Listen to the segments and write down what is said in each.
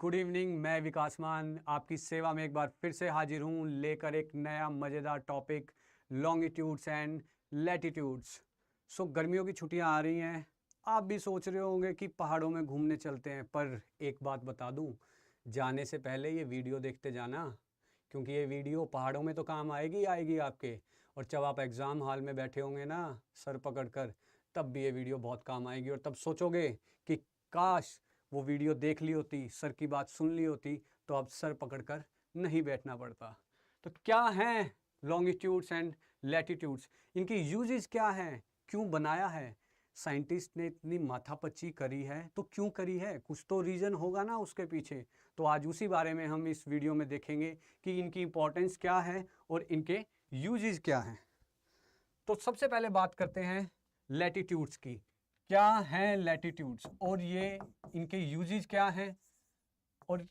Good evening. मैं विकास मान आपकी सेवा में एक बार फिर से हाजिर हूँ लेकर एक नया मज़ेदार टॉपिक, लॉन्गिट्यूड्स एंड लैटिट्यूड्स। गर्मियों की छुट्टियाँ आ रही हैं। आप भी सोच रहे होंगे कि पहाड़ों में घूमने चलते हैं, पर एक बात बता दूँ, जाने से पहले ये वीडियो देखते जाना, क्योंकि ये वीडियो पहाड़ों में तो काम आएगी आएगी आपके, और जब आप एग्ज़ाम हॉल में बैठे होंगे ना सर पकड़ कर, तब भी ये वीडियो बहुत काम आएगी। और तब सोचोगे कि काश वो वीडियो देख ली होती, सर की बात सुन ली होती, तो अब सर पकड़कर नहीं बैठना पड़ता। तो क्या हैं लॉन्गिट्यूड्स एंड लैटिट्यूड्स, इनकी यूजेस क्या हैं, क्यों बनाया है साइंटिस्ट ने, इतनी माथापच्ची करी है तो क्यों करी है, कुछ तो रीज़न होगा ना उसके पीछे। तो आज उसी बारे में हम इस वीडियो में देखेंगे कि इनकी इंपॉर्टेंस क्या है और इनके यूजेस क्या हैं। तो सबसे पहले बात करते हैं लैटिट्यूड्स की। क्या हैं लैटिट्यूड्स और ये इनके यूजेस क्या हैं और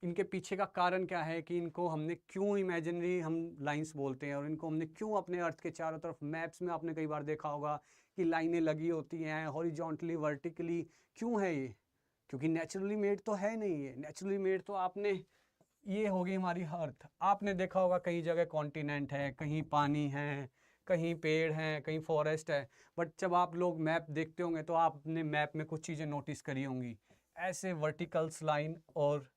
इनके पीछे का कारण क्या है कि इनको हमने क्यों इमेजिनरी हम लाइंस बोलते हैं, और इनको हमने क्यों अपने अर्थ के चारों तरफ मैप्स में आपने कई बार देखा होगा कि लाइनें लगी होती हैं हॉरिजॉन्टली वर्टिकली। क्यों है ये? क्योंकि नेचुरली मेड तो है नहीं, ये नेचुरली मेड तो आपने, ये होगी हमारी अर्थ। आपने देखा होगा कई जगह कॉन्टिनेंट है, कहीं पानी है, कहीं पेड़ हैं, कहीं फॉरेस्ट है। बट जब आप लोग मैप देखते होंगे तो आपने मैप में कुछ चीज़ें नोटिस करी होंगी, ऐसे वर्टिकल्स लाइन और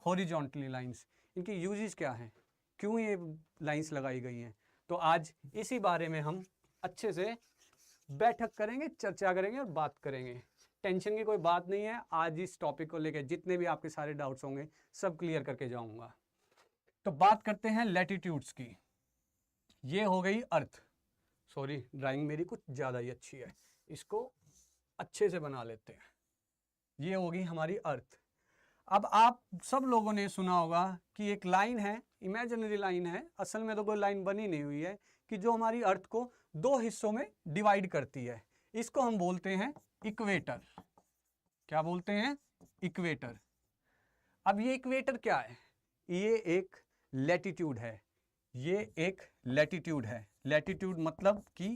हॉरिजॉन्टली लाइंस। इनकी यूजेस क्या हैं, क्यों ये लाइंस लगाई गई हैं? तो आज इसी बारे में हम अच्छे से बैठक करेंगे, चर्चा करेंगे और बात करेंगे। टेंशन की कोई बात नहीं है, आज इस टॉपिक को लेकर जितने भी आपके सारे डाउट्स होंगे सब क्लियर करके जाऊंगा। तो बात करते हैं लैटिट्यूड्स की। ये हो गई अर्थ। सॉरी, ड्राइंग मेरी कुछ ज़्यादा ही अच्छी है, इसको अच्छे से बना लेते हैं। ये होगी हमारी अर्थ। अब आप सब लोगों ने सुना होगा कि एक लाइन है, इमेजिनरी लाइन है, असल में तो कोई लाइन बनी नहीं हुई है, कि जो हमारी अर्थ को दो हिस्सों में डिवाइड करती है। इसको हम बोलते हैं इक्वेटर। क्या बोलते हैं? इक्वेटर। अब ये इक्वेटर क्या है? ये एक लैटिट्यूड है, ये एक लैटिट्यूड है। लैटिट्यूड मतलब कि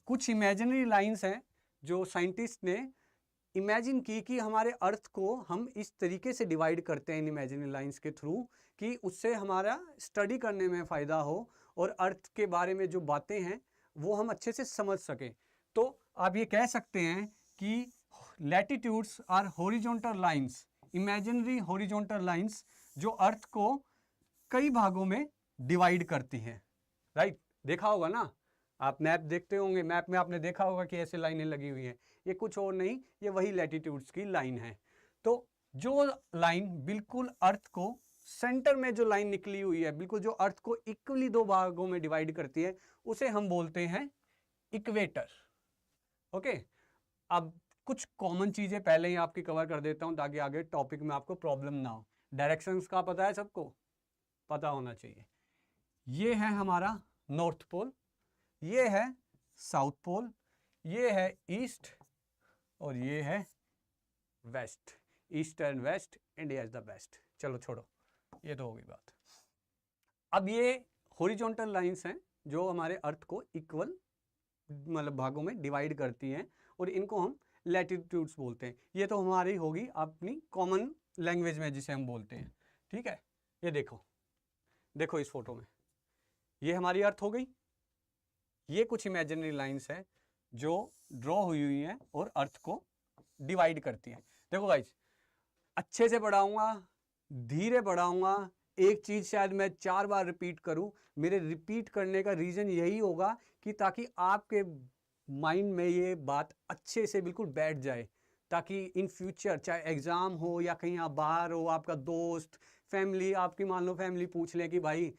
कुछ इमेजिनरी लाइंस हैं जो साइंटिस्ट ने इमेजिन की कि हमारे अर्थ को हम इस तरीके से डिवाइड करते हैं इन इमेजिनरी लाइंस के थ्रू कि उससे हमारा स्टडी करने में फ़ायदा हो और अर्थ के बारे में जो बातें हैं वो हम अच्छे से समझ सकें। तो आप ये कह सकते हैं कि latitudes are horizontal lines, imaginary horizontal lines जो अर्थ को कई भागों में डिवाइड करती हैं। राइट, देखा होगा ना, आप मैप देखते होंगे, मैप में आपने देखा होगा कि ऐसे लाइनें लगी हुई हैं। ये कुछ और नहीं, ये वही लैटिट्यूड्स की लाइन है। तो जो लाइन बिल्कुल अर्थ को सेंटर में जो लाइन निकली हुई है, बिल्कुल जो अर्थ को इक्वली दो भागों में डिवाइड करती है, उसे हम बोलते हैं इक्वेटर। ओके, अब कुछ कॉमन चीजें पहले ही आपकी कवर कर देता हूं ताकि आगे टॉपिक में आपको प्रॉब्लम ना हो। डायरेक्शंस का पता है सबको, पता होना चाहिए। ये है हमारा नॉर्थ पोल, ये है साउथ पोल, ये है ईस्ट और ये है west. East and west, India is the best. चलो छोड़ो, ये तो होगी बात। अब ये हॉरिजॉन्टल लाइंस हैं जो हमारे अर्थ को इक्वल मतलब भागों में डिवाइड करती हैं, और इनको हम लैटिट्यूड्स बोलते हैं। ये तो हमारी होगी अपनी कॉमन लैंग्वेज में जिसे हम बोलते हैं। ठीक है, ये देखो, देखो इस फोटो में, ये हमारी अर्थ हो गई। ये कुछ इमेजिनरी लाइंस हैं जो ड्रॉ हुई हुई हैं और अर्थ को डिवाइड करती हैं। देखो गाइस, अच्छे से पढ़ाऊंगा, धीरे पढ़ाऊंगा, एक चीज शायद मैं 4 बार रिपीट करूं। मेरे रिपीट करने का रीजन यही होगा कि ताकि आपके माइंड में ये बात अच्छे से बिल्कुल बैठ जाए, ताकि इन फ्यूचर चाहे एग्जाम हो या कहीं आप बाहर हो, आपका दोस्त, फैमिली, आपकी मान लो फैमिली पूछ ले कि भाई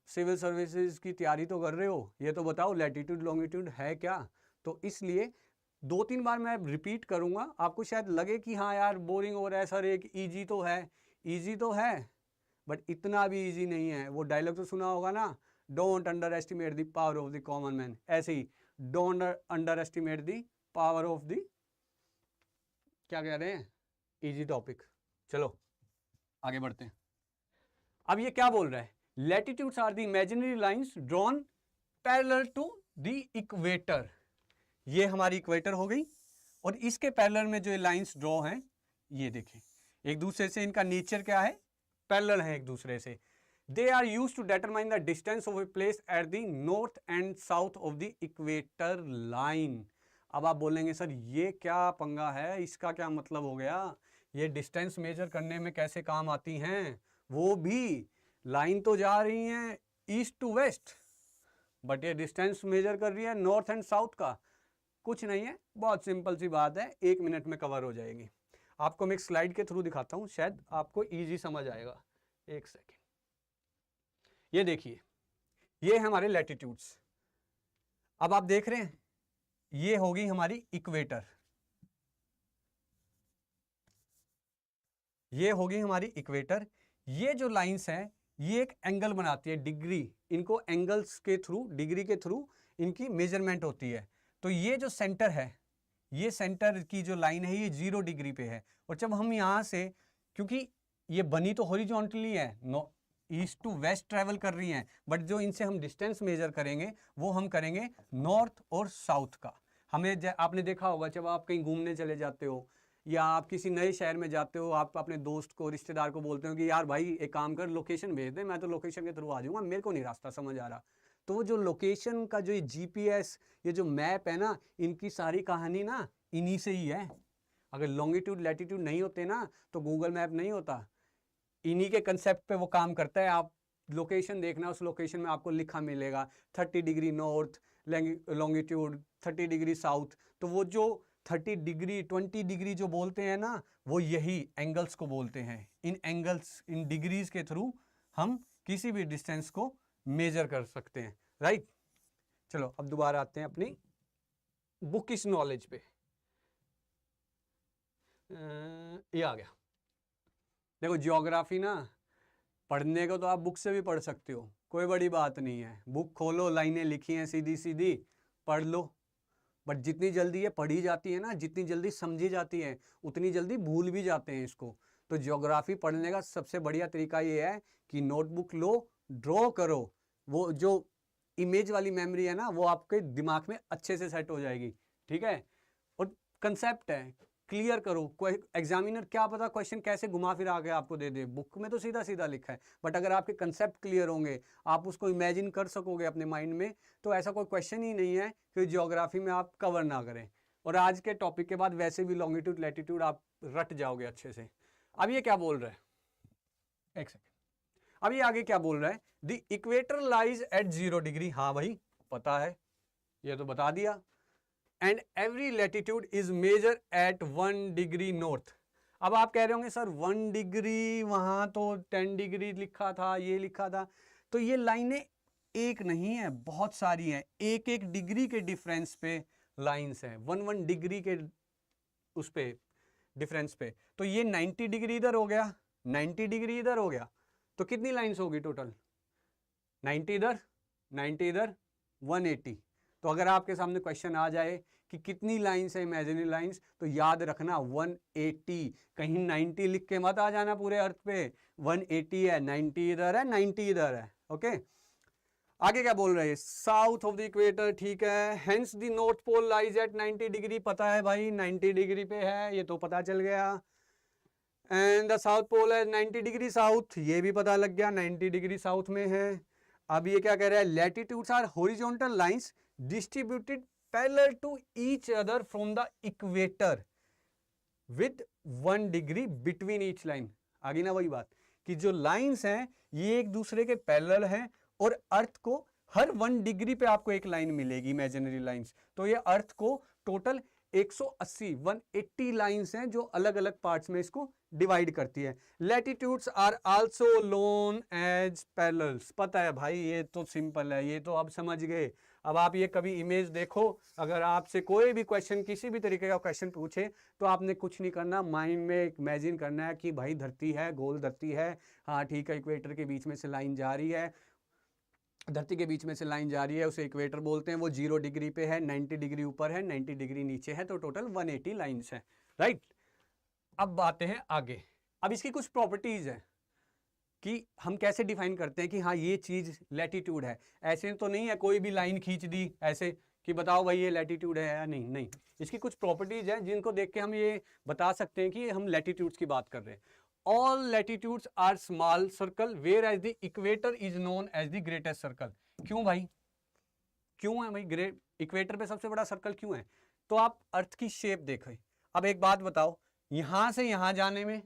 सिविल सर्विसेज की तैयारी तो कर रहे हो, ये तो बताओ लैटिट्यूड लॉन्गिट्यूड है क्या। तो इसलिए 2-3 बार मैं रिपीट करूंगा। आपको शायद लगे कि हाँ यार बोरिंग हो रहा है सर, एक ईजी तो है, ईजी तो है बट इतना भी ईजी नहीं है। वो डायलॉग तो सुना होगा ना, don't underestimate the power of the common man. ऐसे ही don't underestimate the power of the, क्या कह रहे हैं, ईजी टॉपिक। चलो आगे बढ़ते हैं। अब ये क्या बोल रहा है? Latitudes are the imaginary lines drawn parallel to the equator। ये हमारी इक्वेटर हो गई, और इसके पैरेलल में जो लाइंस ड्रॉ हैं, ये देखें, एक दूसरे से इनका नेचर क्या है, पैरेलल है एक दूसरे से। They are use to determine the distance of a place at the north and south of the equator line. अब आप बोलेंगे सर ये क्या पंगा है, इसका क्या मतलब हो गया, ये डिस्टेंस मेजर करने में कैसे काम आती हैं, वो भी लाइन तो जा रही हैं ईस्ट टू वेस्ट, बट ये डिस्टेंस मेजर कर रही है नॉर्थ एंड साउथ का। कुछ नहीं है, बहुत सिंपल सी बात है, 1 मिनट में कवर हो जाएगी। आपको मैं एक स्लाइड के थ्रू दिखाता हूं, शायद आपको इजी समझ आएगा। एक सेकेंड, ये देखिए, ये है हमारे लैटिट्यूड्स। अब आप देख रहे हैं ये होगी हमारी इक्वेटर, ये होगी हमारी इक्वेटर। ये जो लाइंस हैं ये एक एंगल बनाती है, डिग्री, इनको एंगल्स के थ्रू, डिग्री के थ्रू इनकी मेजरमेंट होती है। तो ये जो सेंटर है, ये सेंटर की जो लाइन है ये 0 डिग्री पे है। और जब हम यहाँ से, क्योंकि ये बनी तो हॉरिजॉन्टली है, ईस्ट टू वेस्ट ट्रेवल कर रही हैं, बट जो इनसे हम डिस्टेंस मेजर करेंगे वो हम करेंगे नॉर्थ और साउथ का। हमें आपने देखा होगा जब आप कहीं घूमने चले जाते हो या आप किसी नए शहर में जाते हो, आप अपने दोस्त को, रिश्तेदार को बोलते हो कि यार भाई एक काम कर, लोकेशन भेज दे, मैं तो लोकेशन के थ्रू आ जाऊंगा, मेरे को नहीं रास्ता समझ आ रहा। तो वो जो लोकेशन का जो ये जीपीएस, ये जो मैप है ना, इनकी सारी कहानी ना इन्हीं से ही है। अगर लॉन्गिट्यूड लैटिट्यूड नहीं होते ना तो गूगल मैप नहीं होता, इन्हीं के कंसेप्ट पे वो काम करता है। आप लोकेशन देखना, उस लोकेशन में आपको लिखा मिलेगा 30 degree north longitude, 30 degree south. तो वो जो 30 डिग्री 20 डिग्री जो बोलते हैं ना, वो यही एंगल्स को बोलते हैं। इन एंगल्स, इन डिग्रीज के थ्रू हम किसी भी डिस्टेंस को मेजर कर सकते हैं, राइट। चलो अब दोबारा आते हैं अपनी बुकिश नॉलेज पे। ये आ गया, देखो ज्योग्राफी ना पढ़ने को तो आप बुक से भी पढ़ सकते हो, कोई बड़ी बात नहीं है। बुक खोलो, लाइनें लिखी हैं सीधी सीधी, पढ़ लो। बट जितनी जल्दी ये पढ़ी जाती है ना, जितनी जल्दी समझी जाती है, उतनी जल्दी भूल भी जाते हैं इसको। तो ज्योग्राफी पढ़ने का सबसे बढ़िया तरीका ये है कि नोटबुक लो, ड्रॉ करो, वो जो इमेज वाली मेमोरी है ना वो आपके दिमाग में अच्छे से सेट हो जाएगी, ठीक है। और कंसेप्ट है, क्लियर करो। एग्जामिनर क्या पता क्वेश्चन कैसे घुमा फिरा के आपको दे दे, बुक में तो सीधा सीधा लिखा है, बट अगर आपके कंसेप्ट क्लियर होंगे, आप उसको इमेजिन कर सकोगे अपने माइंड में, तो ऐसा कोई क्वेश्चन ही नहीं है कि ज्योग्राफी में आप कवर ना करें। और आज के टॉपिक के बाद वैसे भी लॉन्गिट्यूड लैटिट्यूड आप रट जाओगे अच्छे से। अब ये क्या बोल रहा है, एक सेकेंड, अब ये आगे क्या बोल रहा है, the equator lies at 0 degree. हाँ भाई पता है, ये तो बता दिया। And every latitude is measure at 1 degree north. अब आप कह रहे होंगे सर 1 डिग्री, वहां तो 10 डिग्री लिखा था, ये लिखा था। तो ये लाइनें एक नहीं है, बहुत सारी हैं, एक एक डिग्री के डिफरेंस पे लाइंस हैं, 1 डिग्री के उस पे डिफरेंस पे। तो ये 90 डिग्री इधर हो गया, 90 डिग्री इधर हो गया, तो कितनी लाइंस होगी टोटल, 90 इधर 90 इधर, 180। तो अगर आपके सामने क्वेश्चन आ जाए कि कितनी लाइंस है इमेजिनरी लाइंस, तो याद रखना 180, कहीं 90 लिख के मत आ जाना पूरे अर्थ पे, 180 है, 90 इधर है, 90 इधर है, ओके। आगे क्या बोल रहे हैं, साउथ ऑफ द इक्वेटर, ठीक है। Hence the north pole lies at 90 degree, पता है भाई 90 डिग्री पे है, ये तो पता चल गया। एंड द साउथ पोल है 90 डिग्री साउथ, ये भी पता लग गया 90 डिग्री साउथ में है। अब ये क्या कह रहा है, latitudes are horizontal lines distributed parallel to each other from the equator with 1 degree between each line. आगे ना वही बात कि जो लाइंस हैं ये एक दूसरे के पैरेलल हैं, और अर्थ को हर 1 डिग्री पे आपको एक लाइन मिलेगी, इमेजिनरी लाइंस। तो ये अर्थ को टोटल 180 लाइंस हैं जो अलग अलग पार्ट्स में इसको डिवाइड करती है। Latitudes are also known as parallels. पता है भाई, ये तो सिंपल है, ये तो आप समझ गए। अब आप ये कभी इमेज देखो, अगर आपसे कोई भी क्वेश्चन, किसी भी तरीके का क्वेश्चन पूछे, तो आपने कुछ नहीं करना, माइंड में इमेजिन करना है कि भाई धरती है, गोल धरती है, हाँ ठीक है, इक्वेटर के बीच में से लाइन जा रही है, धरती के बीच में से लाइन जा रही है, उसे इक्वेटर बोलते हैं। वो 0 डिग्री पे है, 90 डिग्री ऊपर है, 90 डिग्री नीचे है, तो टोटल 180 लाइंस है, राइट। अब आते हैं आगे। अब इसकी कुछ प्रॉपर्टीज है कि हम कैसे डिफाइन करते हैं कि हाँ ये चीज लैटिट्यूड है। ऐसे तो नहीं है कोई भी लाइन खींच दी ऐसे कि बताओ भाई ये लैटिट्यूड है या नहीं। नहीं, इसकी कुछ प्रॉपर्टीज हैं जिनको देख के हम ये बता सकते हैं कि हम लैटिट्यूड्स की बात कर रहे हैं। All latitudes are small circle where as the equator is known as the greatest circle. क्यों भाई, क्यों है भाई ग्रेट इक्वेटर पे सबसे बड़ा सर्कल क्यों है? तो आप अर्थ की शेप देखें। अब एक बात बताओ, यहां से यहां जाने में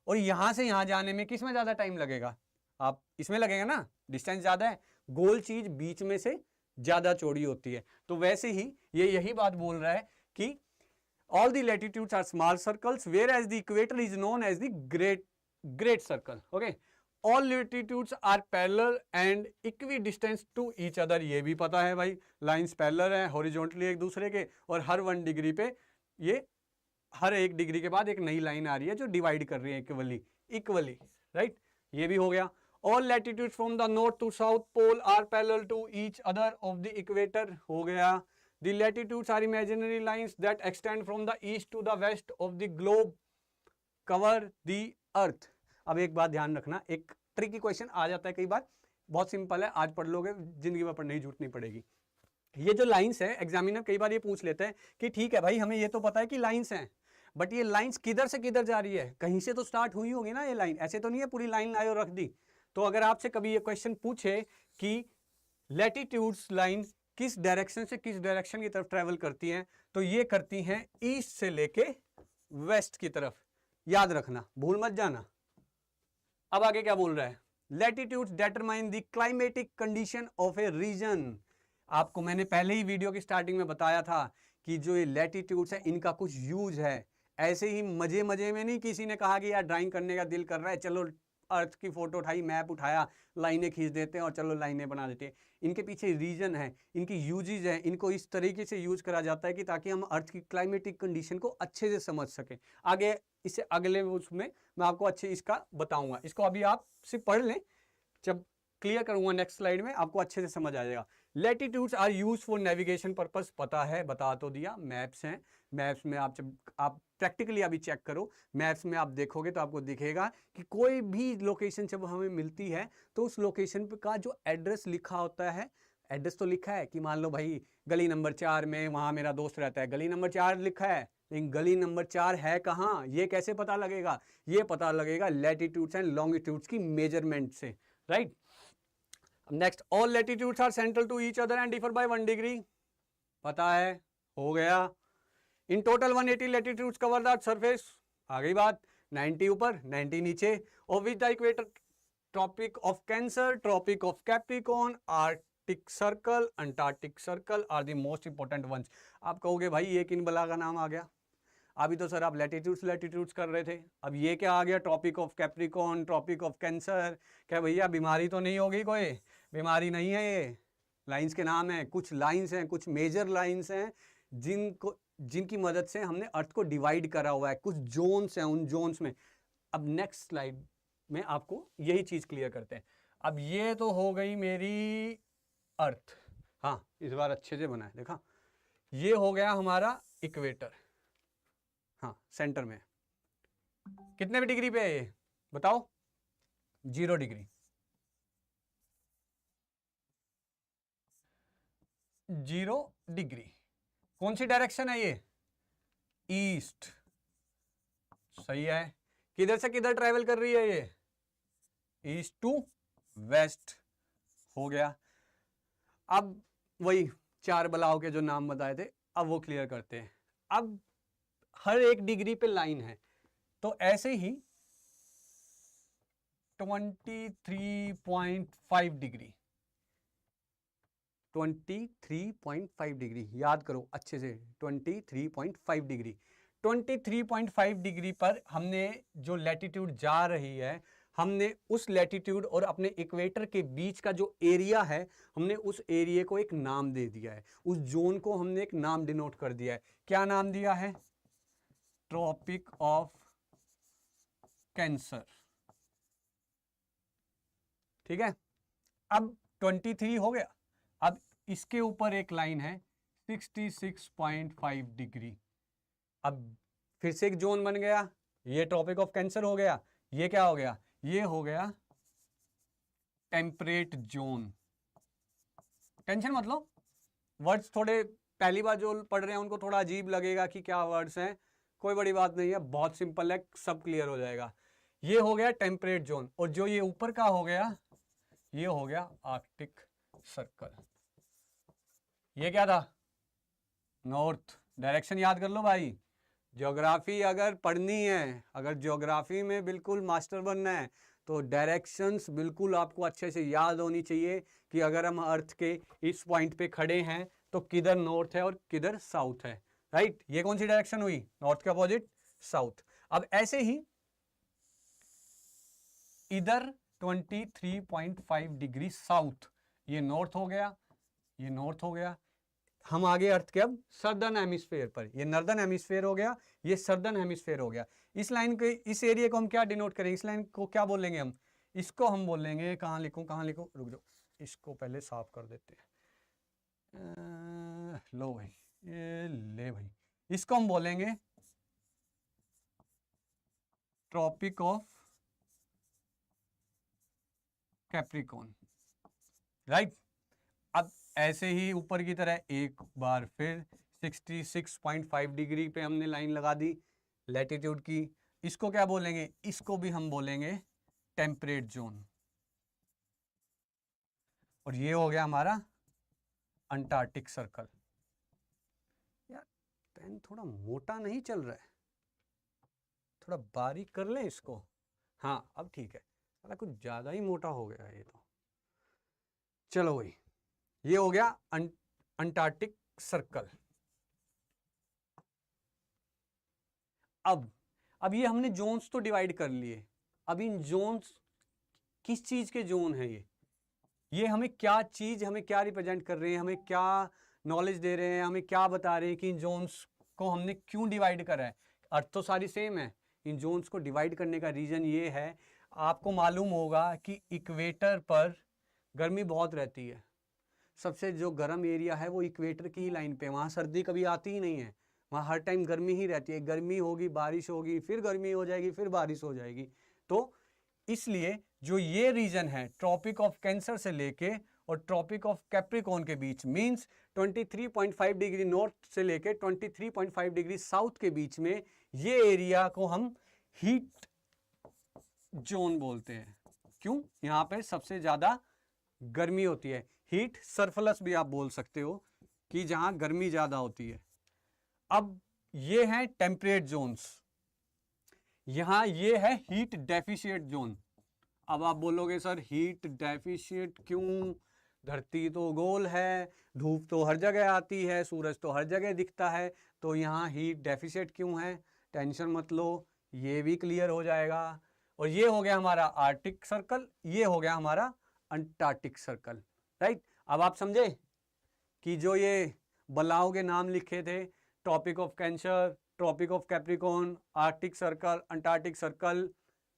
और यहां से यहां जाने में किस में ज्यादा टाइम लगेगा? आप इसमें लगेगा ना, डिस्टेंस ज्यादा है, गोल चीज बीच में से ज्यादा चौड़ी होती है। तो वैसे ही ये यही बात बोल रहा है कि all the latitudes are small circles where as the equator is known as the great circle. Okay, all latitudes are parallel and equidistance to each other. ये भी पता है भाई, लाइंस पैरेलल है हॉरिजॉन्टली एक दूसरे के, और हर 1 डिग्री पे ये हर 1 डिग्री के बाद एक नई लाइन आ रही है जो डिवाइड कर रही है इक्वली, राइट। ये भी हो गया। All latitudes from the north to south pole are parallel to each other of the equator, हो गया। The latitudes are imaginary lines that extend from the east to the west of the globe cover the earth. अब एक बात ध्यान रखना, एक tricky question आ जाता है कई बार, बहुत सिंपल है, आज पढ़ लोगे जिंदगी में पढ़ने की जरूरत नहीं पड़ेगी। ये जो लाइंस है, एग्जामिनर कई बार ये पूछ लेते हैं कि ठीक है भाई, हमें ये तो पता है कि लाइंस हैं, बट ये लाइंस किधर से किधर जा रही है? कहीं से तो स्टार्ट हुई होगी ना ये लाइन, ऐसे तो नहीं है पूरी लाइन लाए और रख दी। तो अगर आपसे कभी ये क्वेश्चन पूछे कि लैटिट्यूड्स लाइन किस डायरेक्शन से किस डायरेक्शन की तरफ ट्रेवल करती हैं, तो ये करती हैं ईस्ट से लेके वेस्ट की तरफ, याद रखना, भूल मत जाना। अब आगे क्या बोल रहा है? Latitudes determine the climatic condition of a region. आपको मैंने पहले ही वीडियो की स्टार्टिंग में बताया था कि जो ये लैटिट्यूड्स है इनका कुछ यूज है। ऐसे ही मजे मजे में नहीं किसी ने कहा कि यार ड्राइंग करने का दिल कर रहा है, चलो अर्थ की फोटो उठाई, मैप उठाया, लाइनें खींच देते हैं और चलो लाइनें बना देते हैं। इनके पीछे रीजन है, इनकी यूजेज है, इनको इस तरीके से यूज करा जाता है कि ताकि हम अर्थ की क्लाइमेटिक कंडीशन को अच्छे से समझ सकें। आगे इससे अगले उसमें मैं आपको अच्छे इसका बताऊंगा, इसको अभी आप सिर्फ पढ़ लें, जब क्लियर करूंगा नेक्स्ट स्लाइड में आपको अच्छे से समझ आ जाएगा। Latitudes are use for navigation purpose, पता है, बता तो दिया। मैप्स हैं, मैप्स में आप जब आप प्रैक्टिकली अभी चेक करो, मैप्स में आप देखोगे तो आपको दिखेगा कि कोई भी लोकेशन जब हमें मिलती है तो उस लोकेशन का जो एड्रेस लिखा होता है, एड्रेस तो लिखा है कि मान लो भाई गली नंबर 4 में वहाँ मेरा दोस्त रहता है, गली नंबर 4 लिखा है, लेकिन गली नंबर 4 है कहाँ, ये कैसे पता लगेगा? ये पता लगेगा लैटिट्यूड्स एंड लॉन्गिट्यूड्स की मेजरमेंट से, right. Next, all latitudes are central to each other and differ by 1 degree, पता है, हो गया। In total 180 latitudes cover the surface, आ गई बात, 90 ऊपर 90 नीचे, of which the equator, tropic of cancer, tropic of capricorn, arctic circle, antarctic circle are the most important ones. आप कहोगे भाई ये किन बला का नाम आ गया? अभी तो सर आप लैटिट्यूड्स कर रहे थे, अब ये क्या आ गया? Tropic of capricorn, tropic of cancer. क्या भैया बीमारी तो नहीं होगी? कोई बीमारी नहीं है, ये लाइंस के नाम है। कुछ लाइंस हैं, कुछ मेजर लाइंस हैं जिनकी मदद से हमने अर्थ को डिवाइड करा हुआ है, कुछ जोन्स हैं, उन जोन्स में। अब नेक्स्ट स्लाइड में आपको यही चीज क्लियर करते हैं। अब ये तो हो गई मेरी अर्थ, हाँ इस बार अच्छे से बना है, देखा, ये हो गया हमारा इक्वेटर, हाँ सेंटर में। कितने डिग्री पे है ये बताओ? 0 डिग्री, 0 डिग्री। कौन सी डायरेक्शन है ये? ईस्ट, सही है। किधर से किधर ट्रेवल कर रही है ये? ईस्ट टू वेस्ट, हो गया। अब वही 4 बलाओं के जो नाम बताए थे, अब वो क्लियर करते हैं। अब हर 1 डिग्री पे लाइन है, तो ऐसे ही 23.5 डिग्री, 23.5 डिग्री, याद करो अच्छे से, 23.5 डिग्री। 23.5 डिग्री पर हमने जो लैटिट्यूड जा रही है, हमने उस लैटिट्यूड और अपने इक्वेटर के बीच का जो एरिया है, हमने उस एरिया को एक नाम दे दिया है, उस जोन को हमने एक नाम डिनोट कर दिया है। क्या नाम दिया है? ट्रॉपिक ऑफ कैंसर, ठीक है। अब 23 हो गया, अब इसके ऊपर एक लाइन है 66.5 डिग्री। अब फिर से एक जोन बन गया, ये ट्रॉपिक ऑफ कैंसर हो गया, ये क्या हो गया? ये हो गया टेम्परेट जोन। टेंशन मत लो, वर्ड्स थोड़े पहली बार जो पढ़ रहे हैं उनको थोड़ा अजीब लगेगा कि क्या वर्ड्स हैं, कोई बड़ी बात नहीं है, बहुत सिंपल है, सब क्लियर हो जाएगा। ये हो गया टेम्परेट जोन, और जो ये ऊपर का हो गया ये हो गया आर्कटिक सर्कल। ये क्या था? नॉर्थ। डायरेक्शन याद कर लो भाई, ज्योग्राफी अगर पढ़नी है, अगर ज्योग्राफी में बिल्कुल मास्टर बनना है तो डायरेक्शंस बिल्कुल आपको अच्छे से याद होनी चाहिए कि अगर हम अर्थ के इस पॉइंट पे खड़े हैं तो किधर नॉर्थ है और किधर साउथ है, राइट। ये कौन सी डायरेक्शन हुई? नॉर्थ के अपोजिट साउथ। अब ऐसे ही इधर 23.5 डिग्री साउथ, ये नॉर्थ हो गया, ये नॉर्थ हो गया। हम आगे अर्थ के अब सर्दर्न हेमिस्फेयर पर, ये नॉर्दर्न हेमिस्फेयर हो गया, ये सर्दर्न हेमिस्फेयर हो गया। इस लाइन के, इस एरिया को हम क्या डिनोट करेंगे? इस लाइन को क्या बोलेंगे हम? इसको हम बोलेंगे, कहाँ लिखूं कहाँ लिखूं, रुक जाओ, इसको पहले साफ कर देते हैं। लो भाई, ये ले भाई, इसको हम बोलेंगे ट्रॉपिक ऑफ कैप्रिकॉर्न, राइट। अब ऐसे ही ऊपर की तरह एक बार फिर 66.5 डिग्री पे हमने लाइन लगा दी लैटिट्यूड की। इसको क्या बोलेंगे? इसको भी हम बोलेंगे टेम्परेट जोन। और ये हो गया हमारा अंटार्कटिक सर्कल। यार पेन थोड़ा मोटा नहीं चल रहा है, थोड़ा बारीक कर लें इसको। हाँ अब ठीक है, अरे कुछ ज़्यादा ही मोटा हो गया ये तो। चलो भाई, ये हो गया अंटार्कटिक सर्कल। अब ये हमने जोन्स तो डिवाइड कर लिए। अब इन जोन्स किस चीज के जोन है? ये हमें क्या चीज, हमें क्या रिप्रेजेंट कर रहे हैं, हमें क्या नॉलेज दे रहे हैं, हमें क्या बता रहे हैं कि इन जोन्स को हमने क्यों डिवाइड करा है? अर्थ तो सारी सेम है, इन जोन्स को डिवाइड करने का रीजन ये है, आपको मालूम होगा कि इक्वेटर पर गर्मी बहुत रहती है। सबसे जो गर्म एरिया है वो इक्वेटर की ही लाइन पे, वहाँ सर्दी कभी आती ही नहीं है, वहाँ हर टाइम गर्मी ही रहती है। गर्मी होगी, बारिश होगी, फिर गर्मी हो जाएगी, फिर बारिश हो जाएगी। तो इसलिए जो ये रीजन है ट्रॉपिक ऑफ कैंसर से लेके और ट्रॉपिक ऑफ कैप्रिकॉर्न के बीच, मींस 23.5 डिग्री नॉर्थ से लेके 23.5 डिग्री साउथ के बीच में, ये एरिया को हम हीट जोन बोलते हैं। क्यों? यहाँ पे सबसे ज्यादा गर्मी होती है। हीट सरप्लस भी आप बोल सकते हो कि जहां गर्मी ज्यादा होती है। अब ये है टेम्परेट जोन्स, यहां ये है हीट डेफिशिएट जोन। अब आप बोलोगे सर हीट डेफिशिएट क्यों? धरती तो गोल है, धूप तो हर जगह आती है, सूरज तो हर जगह दिखता है, तो यहाँ हीट डेफिशिएट क्यों है? टेंशन मत लो, ये भी क्लियर हो जाएगा। और ये हो गया हमारा आर्कटिक सर्कल, ये हो गया हमारा अंटार्कटिक सर्कल, राइट। अब आप समझे कि जो ये बलाओं के नाम लिखे थे, tropic of cancer, tropic of capricorn, arctic circle, antarctic circle,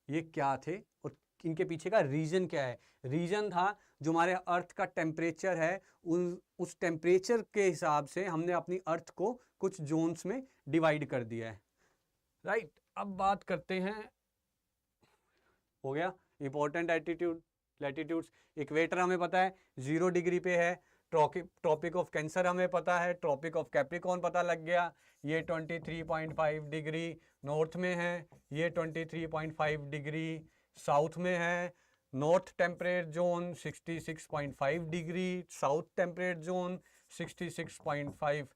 ये क्या थे और इनके पीछे का रीजन क्या है? रीजन था जो हमारे अर्थ का टेम्परेचर है, उस टेम्परेचर के हिसाब से हमने अपनी अर्थ को कुछ जोन्स में डिवाइड कर दिया है, राइट। अब बात करते हैं, हो गया इंपॉर्टेंट लैटिट्यूड्स। इक्वेटर हमें पता है 0 डिग्री पे है, ट्रॉपिक ऑफ कैंसर हमें पता है, ट्रॉपिक ऑफ कैप्रिकॉर्न पता लग गया, ये 23.5 डिग्री नॉर्थ में है, ये 23.5 डिग्री साउथ में है। North temperate zone 66.5 degree, south temperate zone 66.5,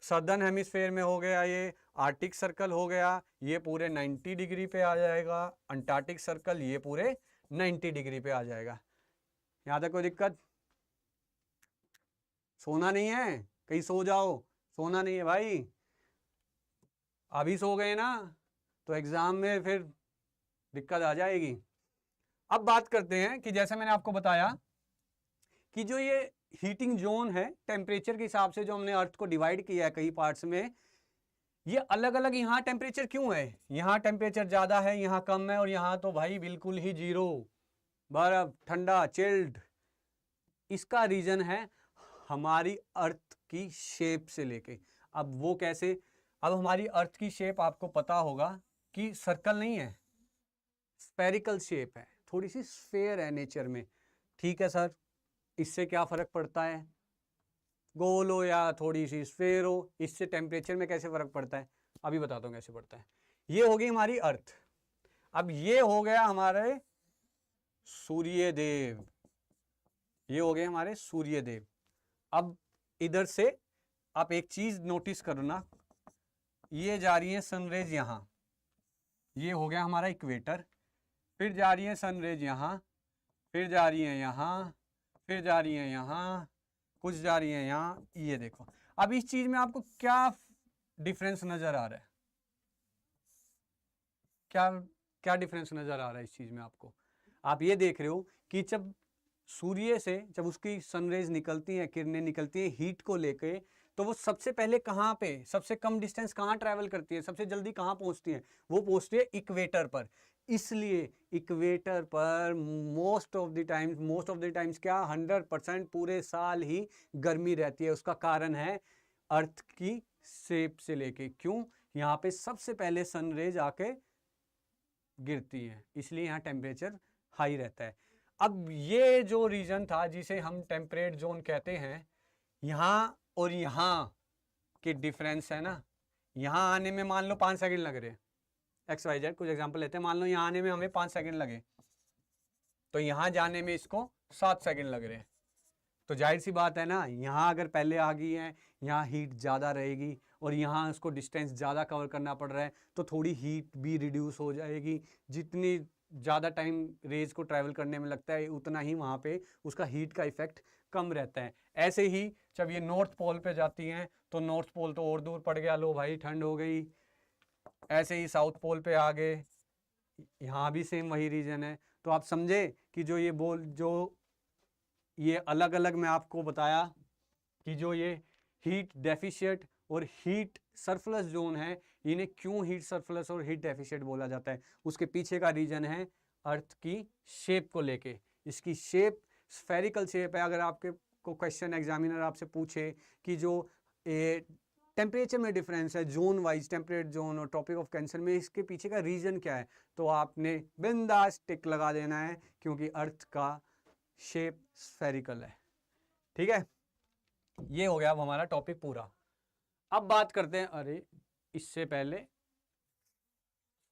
southern hemisphere में हो गया। ये आर्कटिक सर्कल हो गया, ये पूरे 90 डिग्री पे आ जाएगा। अंटार्कटिक सर्कल ये पूरे 90 डिग्री पे आ जाएगा। यहाँ तक कोई दिक्कत? सोना नहीं है, कहीं सो जाओ, सोना नहीं है भाई। अभी सो गए ना तो एग्जाम में फिर दिक्कत आ जाएगी। अब बात करते हैं कि जैसे मैंने आपको बताया कि जो ये हीटिंग जोन है, टेम्परेचर के हिसाब से जो हमने अर्थ को डिवाइड किया है कई पार्ट्स में, ये अलग अलग यहाँ टेम्परेचर क्यों है? यहाँ टेम्परेचर ज्यादा है, यहाँ कम है, और यहाँ तो भाई बिल्कुल ही जीरो, बर्फ, ठंडा, चिल्ड। इसका रीजन है हमारी अर्थ की शेप से लेके। अब वो कैसे? अब हमारी अर्थ की शेप आपको पता होगा कि सर्कल नहीं है, स्फेरिकल शेप है, थोड़ी सी स्फेयर है नेचर में। ठीक है सर, इससे क्या फर्क पड़ता है? गोल हो या थोड़ी सी स्फेयर हो, इससे टेम्परेचर में कैसे फर्क पड़ता है अभी बताता हूँ कैसे पड़ता है। ये होगी हमारी अर्थ। अब ये हो गया हमारे सूर्य देव, ये हो गए हमारे सूर्य देव। अब इधर से आप एक चीज नोटिस करो ना, ये जा रही है सनरेज यहां, ये हो गया हमारा इक्वेटर, फिर जा रही है सनरेज यहां, फिर जा रही है यहां, फिर जा रही है यहां, कुछ जा रही है यहां, ये देखो। अब इस चीज में आपको क्या डिफरेंस नजर आ रहा है, क्या क्या डिफरेंस नजर आ रहा है इस चीज में आपको? आप ये देख रहे हो कि जब सूर्य से जब उसकी सनरेज निकलती हैं, किरणें निकलती हैं हीट को लेके, तो वो सबसे पहले कहाँ पे, सबसे कम डिस्टेंस कहाँ ट्रैवल करती है, सबसे जल्दी कहाँ पहुंचती है? वो पहुंचती है इक्वेटर पर। इसलिए इक्वेटर पर मोस्ट ऑफ द टाइम्स क्या 100% पूरे साल ही गर्मी रहती है। उसका कारण है अर्थ की शेप से लेके, क्यों? यहाँ पे सबसे पहले सनरेज आके गिरती है, इसलिए यहाँ टेम्परेचर हाई रहता है। अब ये जो रीजन था जिसे हम टेम्परेट जोन कहते हैं, यहाँ और यहाँ के डिफरेंस है ना, यहाँ आने में मान लो 5 सेकंड लग रहे हैं, XYZ कुछ एग्जांपल लेते हैं, मान लो यहाँ आने में हमें 5 सेकंड लगे, तो यहाँ जाने में इसको 7 सेकंड लग रहे हैं। तो जाहिर सी बात है ना, यहाँ अगर पहले आ गई है, यहाँ हीट ज़्यादा रहेगी और यहाँ उसको डिस्टेंस ज़्यादा कवर करना पड़ रहा है, तो थोड़ी हीट भी रिड्यूस हो जाएगी। जितनी ज़्यादा टाइम रेज को ट्रैवल करने में लगता है, उतना ही वहाँ पे उसका हीट का इफेक्ट कम रहता है। ऐसे ही जब ये नॉर्थ पोल पे जाती हैं, तो नॉर्थ पोल तो और दूर पड़ गया, लो भाई ठंड हो गई। ऐसे ही साउथ पोल पे आ गए, यहाँ भी सेम वही रीजन है। तो आप समझे कि जो ये अलग अलग मैं आपको बताया कि जो ये हीट डेफिशिएट और हीट सरप्लस जोन है, इन्हें क्यों हीट सरप्लस और हीट डेफिशिएट बोला जाता है, उसके पीछे का रीजन है अर्थ की शेप को लेके। इसकी शेप स्फेरिकल शेप है। अगर आपके को क्वेश्चन एग्जामिनर आपसे पूछे कि जो टेम्परेचर में डिफरेंस है जोन वाइज, टेम्परेट जोन और ट्रॉपिक ऑफ कैंसर में, इसके पीछे का रीजन क्या है, तो आपने बिंदास टिक लगा देना है, क्योंकि अर्थ का शेप स्फेरिकल है। ठीक है, ये हो गया अब हमारा टॉपिक पूरा। अब बात करते हैं, अरे इससे पहले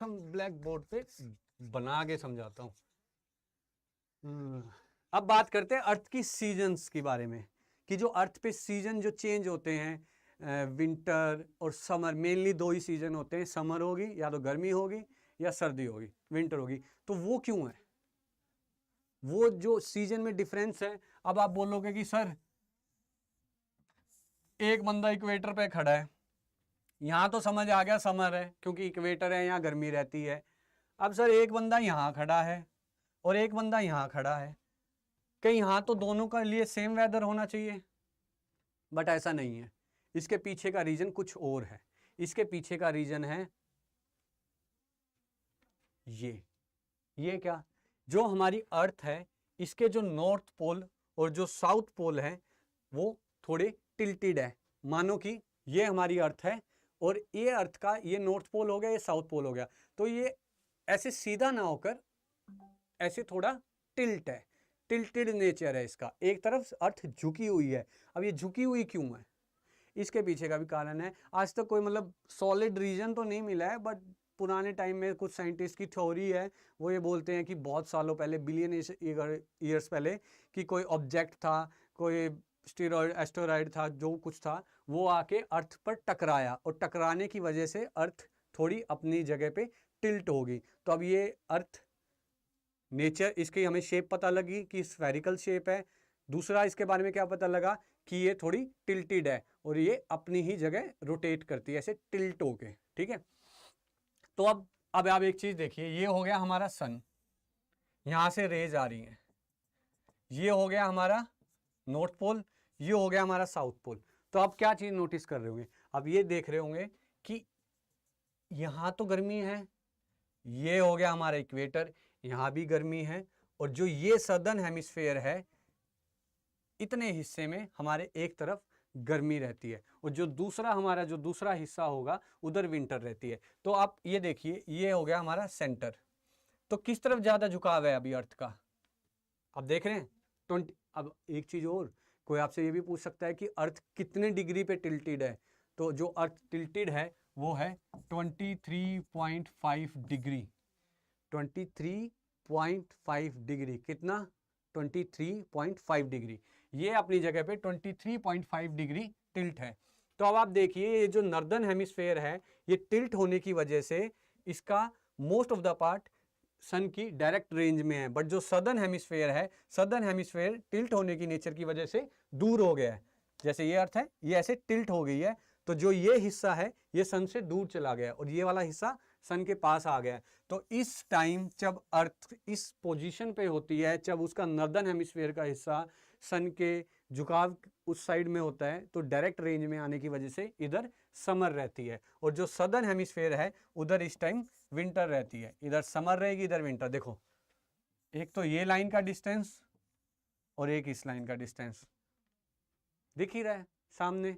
हम ब्लैक बोर्ड पे बना के समझाता हूं। अब बात करते हैं अर्थ की सीजन्स के बारे में, कि जो अर्थ पे सीजन जो चेंज होते हैं, विंटर और समर, मेनली 2 ही सीजन होते हैं, समर होगी या तो गर्मी होगी या सर्दी होगी, विंटर होगी। तो वो क्यों है, वो जो सीजन में डिफरेंस है। अब आप बोलोगे कि सर एक बंदा इक्वेटर पे खड़ा है, यहाँ तो समझ आ गया समर है क्योंकि इक्वेटर है, यहाँ गर्मी रहती है। अब सर एक बंदा यहाँ खड़ा है और एक बंदा यहाँ खड़ा है, कहीं यहाँ तो दोनों का लिए सेम वेदर होना चाहिए, बट ऐसा नहीं है। इसके पीछे का रीजन कुछ और है। इसके पीछे का रीजन है ये क्या, जो हमारी अर्थ है, इसके जो नॉर्थ पोल और जो साउथ पोल है वो थोड़े टिल्टेड है। मानो कि ये हमारी अर्थ है और ये अर्थ का ये नॉर्थ पोल हो गया, ये साउथ पोल हो गया, तो ये ऐसे सीधा ना होकर ऐसे थोड़ा टिल्ट है, टिल्टेड नेचर है इसका, एक तरफ अर्थ झुकी हुई है। अब ये झुकी हुई क्यों है, इसके पीछे का भी कारण है। आज तक कोई मतलब सॉलिड रीजन तो नहीं मिला है, बट पुराने टाइम में कुछ साइंटिस्ट की थ्योरी है, वो ये बोलते हैं कि बहुत सालों पहले, बिलियन ईयर्स पहले, कि कोई ऑब्जेक्ट था, कोई एस्टेरॉयड था, जो कुछ था, वो आके अर्थ पर टकराया और टकराने की वजह से अर्थ थोड़ी अपनी जगह पे टिल्ट होगी। तो अब ये अर्थ नेचर, इसकी हमें शेप पता लगी कि स्फेरिकल शेप है। दूसरा इसके बारे में क्या पता लगा कि ये थोड़ी टिल्टेड है और ये अपनी ही जगह रोटेट करती है ऐसे टिल्ट होके। ठीक है, तो अब आप एक चीज देखिए, ये हो गया हमारा सन, यहां से रेज आ रही है, ये हो गया हमारा नॉर्थ पोल, ये हो गया हमारा साउथ पोल। तो आप क्या चीज नोटिस कर रहे होंगे, अब ये देख रहे होंगे कि यहां तो गर्मी है, ये हो गया हमारा इक्वेटर, यहां भी गर्मी है, और जो ये सदर्न हेमिस्फेयर है, इतने हिस्से में हमारे एक तरफ गर्मी रहती है और जो दूसरा हिस्सा होगा उधर विंटर रहती है। तो आप ये देखिए, ये हो गया हमारा सेंटर, तो किस तरफ ज्यादा झुकाव है अभी अर्थ का, आप देख रहे हैं 20। अब एक चीज और, कोई आपसे ये भी पूछ सकता है कि अर्थ कितने डिग्री पे टिल्टेड है, तो जो अर्थ टिल्टेड है वो है 23.5 डिग्री। 23.5 डिग्री, कितना? 23.5 डिग्री। ये अपनी जगह पे 23.5 डिग्री टिल्ट है। तो अब आप देखिए ये जो नॉर्दर्न हेमिस्फेयर है, ये टिल्ट होने की वजह से इसका मोस्ट ऑफ द पार्ट सन की डायरेक्ट रेंज में है, बट जो सदर्न हेमिस्फेयर है, सदर्न हेमिस्फेयर टिल्ट होने की नेचर की वजह से दूर हो गया है। जैसे ये अर्थ है, ये ऐसे टिल्ट हो गई है, तो जो ये हिस्सा है ये सन से दूर चला गया और ये वाला हिस्सा सन के पास आ गया है। तो इस टाइम जब अर्थ इस पोजीशन पे होती है, जब उसका नॉर्दर्न हेमिस्फेयर का हिस्सा सन के झुकाव उस साइड में होता है, तो डायरेक्ट रेंज में आने की वजह से इधर समर रहती है, और जो सदर्न हेमिस्फेयर है उधर इस टाइम विंटर रहती है। इधर समर रहेगी, इधर विंटर। देखो, एक तो ये लाइन का डिस्टेंस और एक इस लाइन का डिस्टेंस दिख ही रहा है सामने,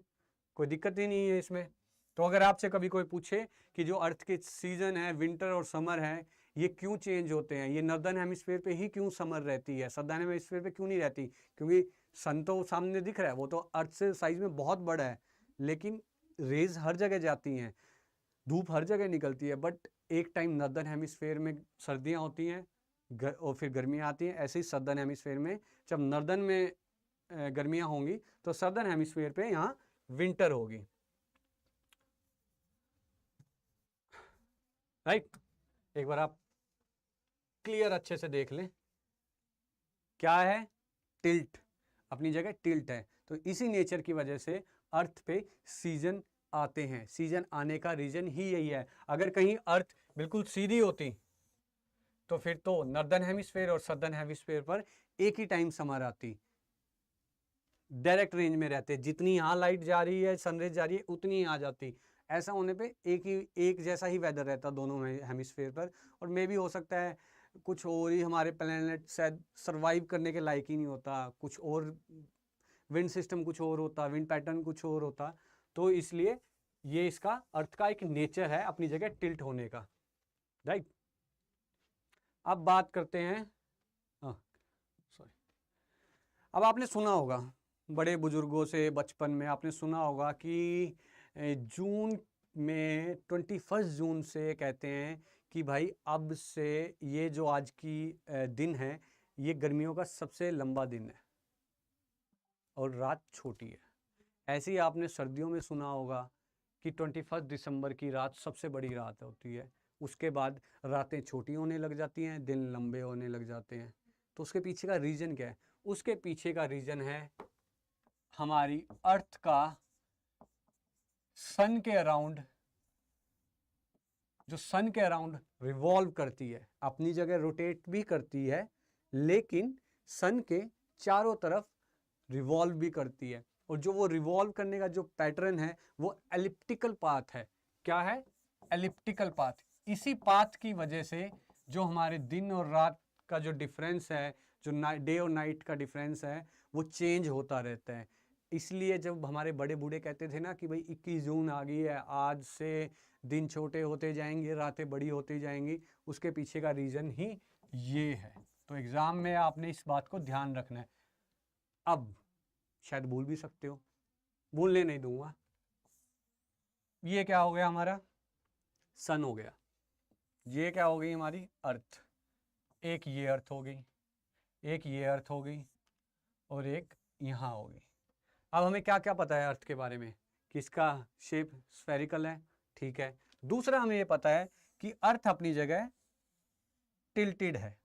कोई दिक्कत ही नहीं है इसमें। तो अगर आपसे कभी कोई पूछे कि जो अर्थ के सीजन है, विंटर और समर है, ये क्यों चेंज होते हैं, ये नॉर्दर्न हेमिस्फीयर पे ही क्यों समर रहती है, सदर्न हेमिस्फीयर पे क्यों नहीं रहती, क्योंकि सन तो सामने दिख रहा है, वो तो अर्थ से साइज में बहुत बड़ा है, लेकिन रेज हर जगह जाती हैं, धूप हर जगह निकलती है, बट एक टाइम नॉर्दर्न हेमिस्फीयर में सर्दियाँ होती हैं और फिर गर्मियाँ आती हैं। ऐसे ही सदर्न हेमिस्फीयर में जब नॉर्दर्न में गर्मियाँ होंगी तो सदर्न हेमिस्फीयर पे यहाँ विंटर होगी, राइट। एक बार आप क्लियर अच्छे से देख लें, क्या है? टिल्ट, अपनी जगह टिल्ट है। तो इसी नेचर की वजह से अर्थ पे सीजन आते हैं। सीजन आने का रीजन ही यही है। अगर कहीं अर्थ बिल्कुल सीधी होती तो फिर तो नॉर्दर्न हेमिस्फीयर और सदर्न हेमिस्फीयर पर एक ही टाइम समर आती, डायरेक्ट रेंज में रहते, जितनी यहाँ लाइट जा रही है, सनरेज जा रही है, उतनी ही आ जाती। ऐसा होने पे एक जैसा ही वेदर रहता दोनों में हेमिस्फीयर पर। और मे भी हो सकता है कुछ और ही हमारे प्लेनेट शायद सरवाइव करने के लायक ही नहीं होता, कुछ और विंड सिस्टम कुछ और होता, विंड पैटर्न कुछ और होता। तो इसलिए ये इसका अर्थ का एक नेचर है अपनी जगह टिल्ट होने का, राइट। अब बात करते हैं, सॉरी, अब आपने सुना होगा बड़े बुजुर्गों से, बचपन में आपने सुना होगा कि जून में 21 जून से कहते हैं कि भाई अब से ये जो आज की दिन है, ये गर्मियों का सबसे लंबा दिन है और रात छोटी है। ऐसे ही आपने सर्दियों में सुना होगा कि 21 दिसंबर की रात सबसे बड़ी रात होती है, उसके बाद रातें छोटी होने लग जाती हैं, दिन लंबे होने लग जाते हैं। तो उसके पीछे का रीज़न क्या है? उसके पीछे का रीज़न है हमारी अर्थ का सन के अराउंड, जो सन के अराउंड रिवॉल्व करती है, अपनी जगह रोटेट भी करती है, लेकिन सन के चारों तरफ रिवॉल्व भी करती है। और जो वो रिवॉल्व करने का जो पैटर्न है वो एलिप्टिकल पाथ है। क्या है? Elliptical path. इसी पाथ की वजह से जो हमारे दिन और रात का जो डिफरेंस है, जो डे और नाइट का डिफरेंस है, वो चेंज होता रहता है। इसलिए जब हमारे बड़े बूढ़े कहते थे ना कि भाई 21 जून आ गई है, आज से दिन छोटे होते जाएंगे, रातें बड़ी होती जाएंगी, उसके पीछे का रीज़न ही ये है। तो एग्ज़ाम में आपने इस बात को ध्यान रखना है। अब शायद भूल भी सकते हो, भूलने नहीं दूंगा। ये क्या हो गया हमारा? सन हो गया। ये क्या हो गई हमारी? अर्थ। एक ये अर्थ हो गई, एक ये अर्थ हो गई, और एक यहाँ हो गई। अब हमें क्या क्या पता है अर्थ के बारे में? कि इसका शेप स्फेरिकल है, ठीक है। दूसरा हमें ये पता है कि अर्थ अपनी जगह टिल्टेड है।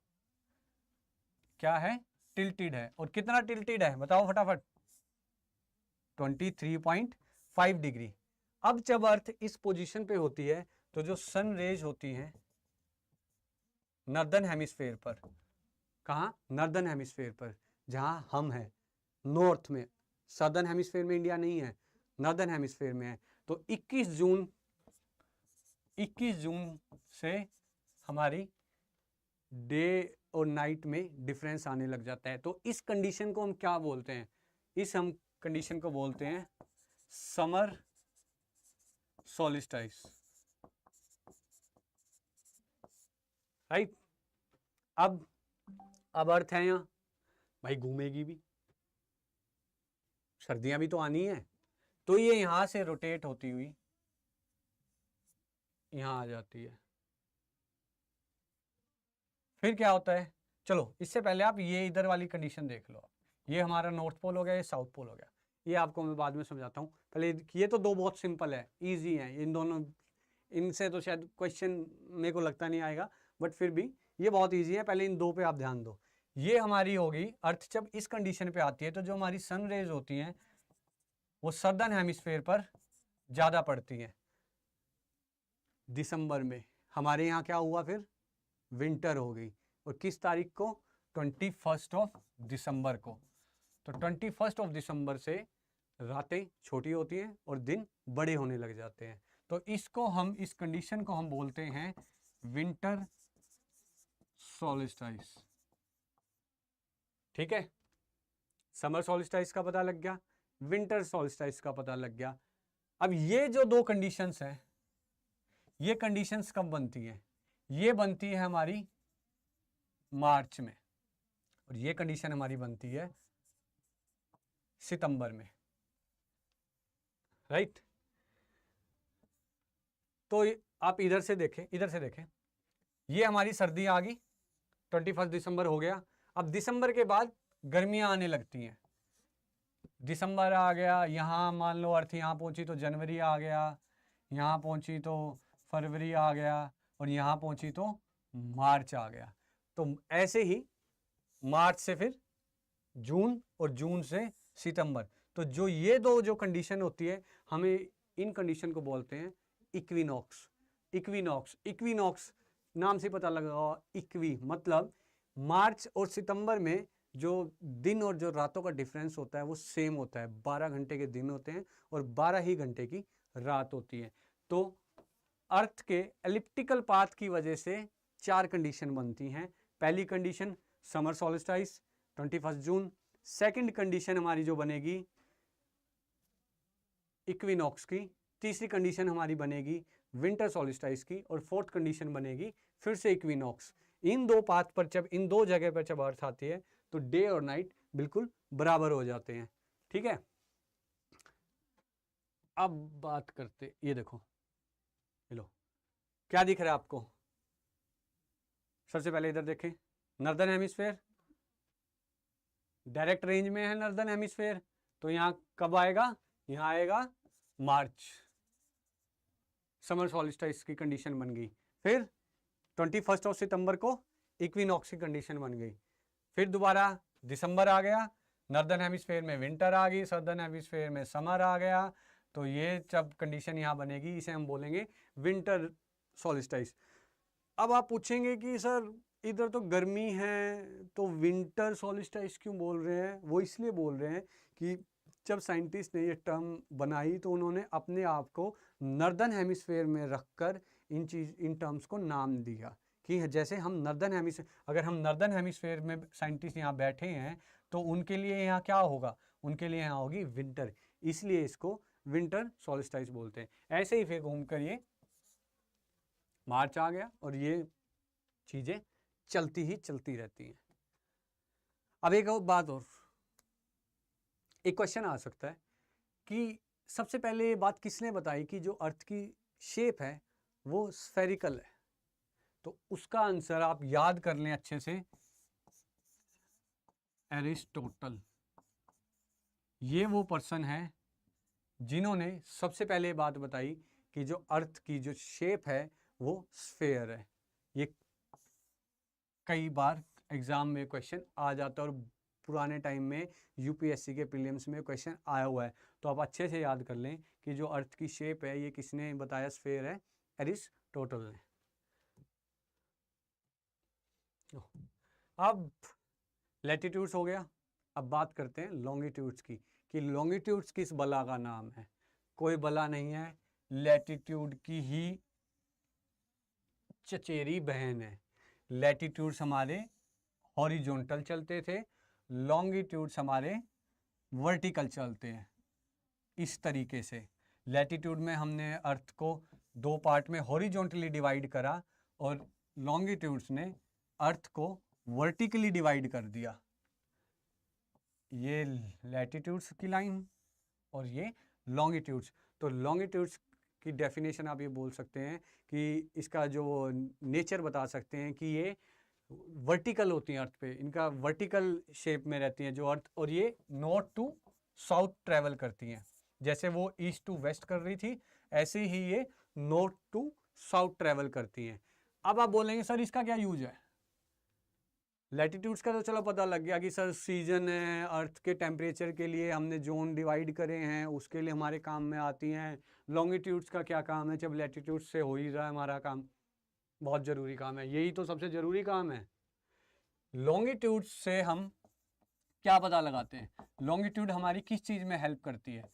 क्या है? टिल्टेड है। और कितना टिल्टेड है बताओ फटाफट? 23.5 डिग्री। अब जब अर्थ इस पोजीशन पे होती है तो जो सन रेज होती हैं नॉर्दर्न हेमिस्फीयर पर, कहाँ? नॉर्दर्न हेमिस्फीयर पर, जहां हम हैं नॉर्थ में। सदर्न हेमिस्फीयर में इंडिया नहीं है, नॉर्दर्न हेमिस्फीयर में है। तो 21 जून से हमारी डे और नाइट में डिफरेंस आने लग जाता है। तो इस कंडीशन को हम क्या बोलते हैं? इस हम कंडीशन को बोलते हैं समर सोलिस्टिस, राइट। अब अर्थ है यहाँ, भाई घूमेगी भी, सर्दियां भी तो आनी है, तो ये यहां से रोटेट होती हुई यहां आ जाती है। फिर क्या होता है, चलो इससे पहले आप ये इधर वाली कंडीशन देख लो। ये हमारा नॉर्थ पोल हो गया, ये साउथ पोल हो गया, ये आपको मैं बाद में समझाता हूँ। पहले ये तो दो बहुत सिंपल है, इजी है इन दोनों, इनसे तो शायद क्वेश्चन मेरे को लगता नहीं आएगा, बट फिर भी ये बहुत इजी है। पहले इन दो पे आप ध्यान दो। ये हमारी होगी अर्थ जब इस कंडीशन पे आती है, तो जो हमारी सन रेज होती हैं वो सदर्न हेमिस्फेयर पर ज्यादा पड़ती हैं। दिसंबर में हमारे यहाँ क्या हुआ, फिर विंटर हो गई। और किस तारीख को, 21 दिसंबर को। तो 21 दिसंबर से रातें छोटी होती हैं और दिन बड़े होने लग जाते हैं। तो इसको हम, इस कंडीशन को हम बोलते हैं विंटर सॉल्स्टिस। ठीक है, समर सॉल्स्टिस का पता लग गया, विंटर सॉल्स्टिस का पता लग गया। अब ये जो दो कंडीशंस हैं, ये कंडीशंस कब बनती हैं, ये बनती है हमारी मार्च में, और ये कंडीशन हमारी बनती है सितंबर में, राइट। तो आप इधर से देखें, इधर से देखें, ये हमारी सर्दी आ गई, 21 दिसंबर हो गया। अब दिसंबर के बाद गर्मियां आने लगती हैं। दिसंबर आ गया, यहाँ मान लो अर्थ यहाँ पहुंची तो जनवरी आ गया, यहाँ पहुंची तो फरवरी आ गया, और यहाँ पहुंची तो मार्च आ गया। तो ऐसे ही मार्च से फिर जून, और जून से सितंबर। तो जो ये दो जो कंडीशन होती है, हमें इन कंडीशन को बोलते हैं इक्विनॉक्स। इक्विनॉक्स, इक्विनॉक्स नाम से पता लगा, इक्वी मतलब मार्च और सितंबर में जो दिन और जो रातों का डिफरेंस होता है वो सेम होता है। 12 घंटे के दिन होते हैं और 12 ही घंटे की रात होती है। तो अर्थ के एलिप्टिकल पाथ की वजह से 4 कंडीशन बनती हैं। पहली कंडीशन समर सॉल्स्टिस 21 जून। सेकंड कंडीशन हमारी जो बनेगी इक्विनॉक्स की। तीसरी कंडीशन हमारी बनेगी विंटर सॉल्स्टिस की, और फोर्थ कंडीशन बनेगी फिर से इक्विनॉक्स। इन दो पाथ पर जब, इन दो जगह पर जब अर्थ आती है तो डे और नाइट बिल्कुल बराबर हो जाते हैं। ठीक है, अब बात करते, ये देखो, लो क्या दिख रहा है आपको। सबसे पहले इधर देखें, नॉर्दर्न हेमिस्फेयर डायरेक्ट रेंज में है, नॉर्दर्न हेमिस्फेयर। तो यहाँ कब आएगा, यहाँ आएगा मार्च, समर सॉल्स्टिस की कंडीशन बन गई। फिर 21 सितंबर को इक्विनॉक्स की कंडीशन बन गई। फिर दोबारा दिसंबर आ गया, नॉर्दर्न हेमिस्फेयर में विंटर आ गई, सदर्न हेमिस्फेयर में समर आ गया। तो ये जब कंडीशन यहाँ बनेगी, इसे हम बोलेंगे विंटर सॉल्स्टिस। अब आप पूछेंगे कि सर इधर तो गर्मी है, तो विंटर सॉल्स्टिस क्यों बोल रहे हैं। वो इसलिए बोल रहे हैं कि जब साइंटिस्ट ने ये टर्म बनाई तो उन्होंने अपने आप को नॉर्दर्न हेमिस्फेयर में रखकर इन टर्म्स को नाम दिया कि जैसे हम नॉर्दर्न हेमिस्फेयर, अगर हम नॉर्दर्न हेमिस्फेयर में साइंटिस्ट यहाँ बैठे हैं तो उनके लिए यहाँ क्या होगा, उनके लिए यहाँ होगी विंटर, इसलिए इसको विंटर सॉल्स्टिस बोलते हैं। ऐसे ही फिर घूम कर ये मार्च आ गया, और ये चीजें चलती ही चलती रहती हैं। अब एक और बात, और एक क्वेश्चन आ सकता है कि सबसे पहले ये बात किसने बताई कि जो अर्थ की शेप है वो स्फेरिकल है। तो उसका आंसर आप याद कर लें अच्छे से, एरिस्टोटल। ये वो पर्सन है जिन्होंने सबसे पहले बात बताई कि जो अर्थ की जो शेप है वो स्फेयर है। ये कई बार एग्जाम में क्वेश्चन आ जाता है, और पुराने टाइम में यूपीएससी के प्रीलिम्स में क्वेश्चन आया हुआ है। तो आप अच्छे से याद कर लें कि जो अर्थ की शेप है ये किसने बताया, स्फेयर है, एरिस्टोटल ने। अब लैटिट्यूड्स हो गया, अब बात करते हैं लॉन्गिट्यूड्स की, कि लॉन्गिट्यूड्स किस बला का नाम है। कोई बला नहीं है, लैटिट्यूड की ही चचेरी बहन है। लैटिट्यूड्स हमारे हॉरिजॉन्टल चलते थे, लॉन्गिट्यूड्स हमारे वर्टिकल चलते हैं। इस तरीके से लैटिट्यूड में हमने अर्थ को दो पार्ट में हॉरिजॉन्टली डिवाइड करा, और लॉन्गिट्यूड्स ने अर्थ को वर्टिकली डिवाइड कर दिया। ये लैटिट्यूड्स की लाइन, और ये लॉन्गिट्यूड्स। तो लॉन्गिट्यूड्स की डेफिनेशन आप ये बोल सकते हैं कि इसका जो नेचर बता सकते हैं कि ये वर्टिकल होती हैं अर्थ पे, इनका वर्टिकल शेप में रहती हैं जो अर्थ, और ये नॉर्थ टू साउथ ट्रेवल करती हैं। जैसे वो ईस्ट टू वेस्ट कर रही थी, ऐसे ही ये नॉर्थ टू साउथ ट्रेवल करती हैं। अब आप बोलेंगे सर इसका क्या यूज है? लैटिट्यूड्स का तो चलो पता लग गया कि सर सीजन है, अर्थ के टेम्परेचर के लिए हमने जोन डिवाइड करे हैं, उसके लिए हमारे काम में आती हैं। लॉन्गिट्यूड्स का क्या काम है जब लैटिट्यूड्स से हो ही रहा है हमारा काम? बहुत ज़रूरी काम है, यही तो सबसे ज़रूरी काम है। लॉन्गिट्यूड्स से हम क्या पता लगाते हैं? लॉन्गिट्यूड हमारी किस चीज़ में हेल्प करती है?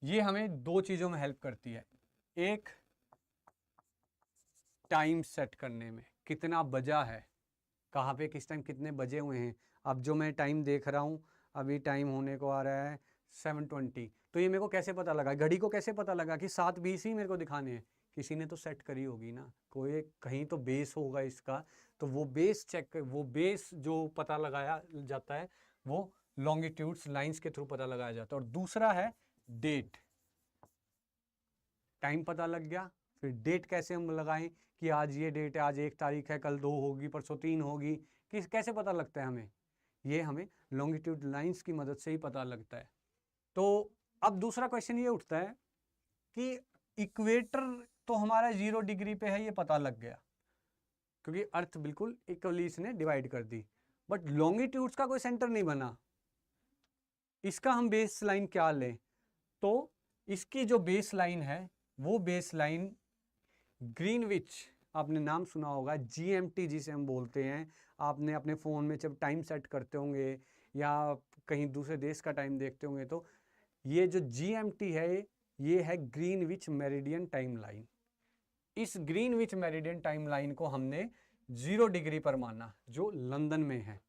ये हमें दो चीज़ों में हेल्प करती है। एक, टाइम सेट करने में, कितना बजा है, कहाँ पे किस टाइम कितने बजे हुए हैं। अब जो मैं टाइम देख रहा हूँ, अभी टाइम होने को आ रहा है 7:20, तो ये मेरे को कैसे पता लगा, घड़ी को कैसे पता लगा कि 7:20 ही मेरे को दिखाने हैं? किसी ने तो सेट करी होगी ना, कोई कहीं तो बेस होगा इसका, तो वो बेस चेक, वो बेस जो पता लगाया जाता है वो लॉन्गिट्यूड्स लाइंस के थ्रू पता लगाया जाता है। और दूसरा है डेट। टाइम पता लग गया, फिर डेट कैसे हम लगाएं कि आज ये डेट है, आज 1 तारीख है, कल 2 होगी, परसों 3 होगी, किस कैसे पता लगता है हमें? ये हमें लॉन्गिट्यूड लाइंस की मदद से ही पता लगता है। तो अब दूसरा क्वेश्चन ये उठता है कि इक्वेटर तो हमारा 0 डिग्री पे है, ये पता लग गया क्योंकि अर्थ बिल्कुल इक्वली इसने डिवाइड कर दी, बट लॉन्गिट्यूड्स का कोई सेंटर नहीं बना। इसका हम बेस लाइन क्या लें? तो इसकी जो बेस लाइन है वो बेस लाइन ग्रीनविच, आपने नाम सुना होगा, GMT जिसे हम बोलते हैं। आपने अपने फ़ोन में जब टाइम सेट करते होंगे या कहीं दूसरे देश का टाइम देखते होंगे, तो ये जो GMT है ये है ग्रीनविच मेरिडियन टाइम लाइन। इस ग्रीनविच मेरिडियन टाइम लाइन को हमने 0 डिग्री पर माना जो लंदन में है,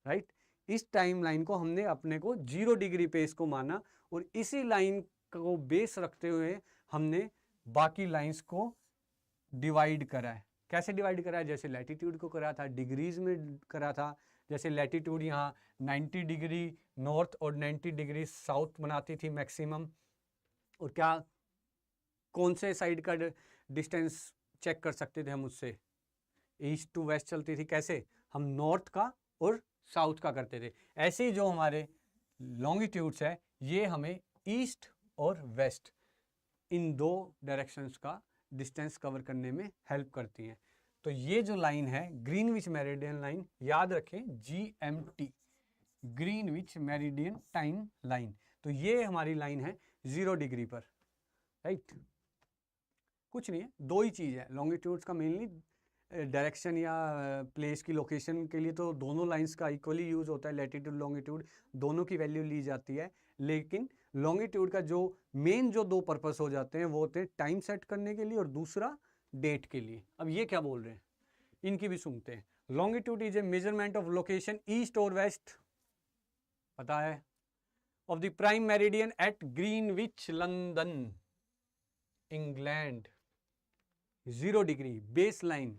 राइट। इस टाइम लाइन को हमने अपने को 0 डिग्री पे इसको माना, और इसी लाइन को बेस रखते हुए हमने बाकी लाइंस को डिवाइड करा है। कैसे डिवाइड करा है? जैसे लैटिट्यूड को करा था डिग्रीज में करा था। जैसे लैटिट्यूड यहाँ 90 डिग्री नॉर्थ और 90 डिग्री साउथ बनाती थी मैक्सिमम, और क्या कौन से साइड का डिस्टेंस चेक कर सकते थे हम उससे? ईस्ट टू वेस्ट चलती थी। कैसे? हम नॉर्थ का और साउथ का करते थे। ऐसे ही जो हमारे लॉन्गिट्यूड्स है ये हमें ईस्ट और वेस्ट इन दो डायरेक्शंस का डिस्टेंस कवर करने में हेल्प करती हैं। तो ये जो लाइन है ग्रीनविच मेरिडियन लाइन, याद रखें GMT, Greenwich meridian time line. तो ये हमारी लाइन है 0 डिग्री पर, राइट। कुछ नहीं है, दो ही चीज़ है लॉन्गिट्यूड्स का, मेनली डायरेक्शन या प्लेस की लोकेशन के लिए तो दोनों लाइंस का इक्वली यूज होता है, लैटिट्यूड लॉन्गिट्यूड दोनों की वैल्यू ली जाती है। लेकिन लॉन्गिट्यूड का जो मेन जो दो पर्पस हो जाते हैं वो होते हैं टाइम सेट करने के लिए और दूसरा डेट के लिए। अब ये क्या बोल रहे हैं इनकी भी सुनते हैं। Longitude is a measurement of location east और वेस्ट, पता है, of the prime meridian at Greenwich London England. 0 degree base line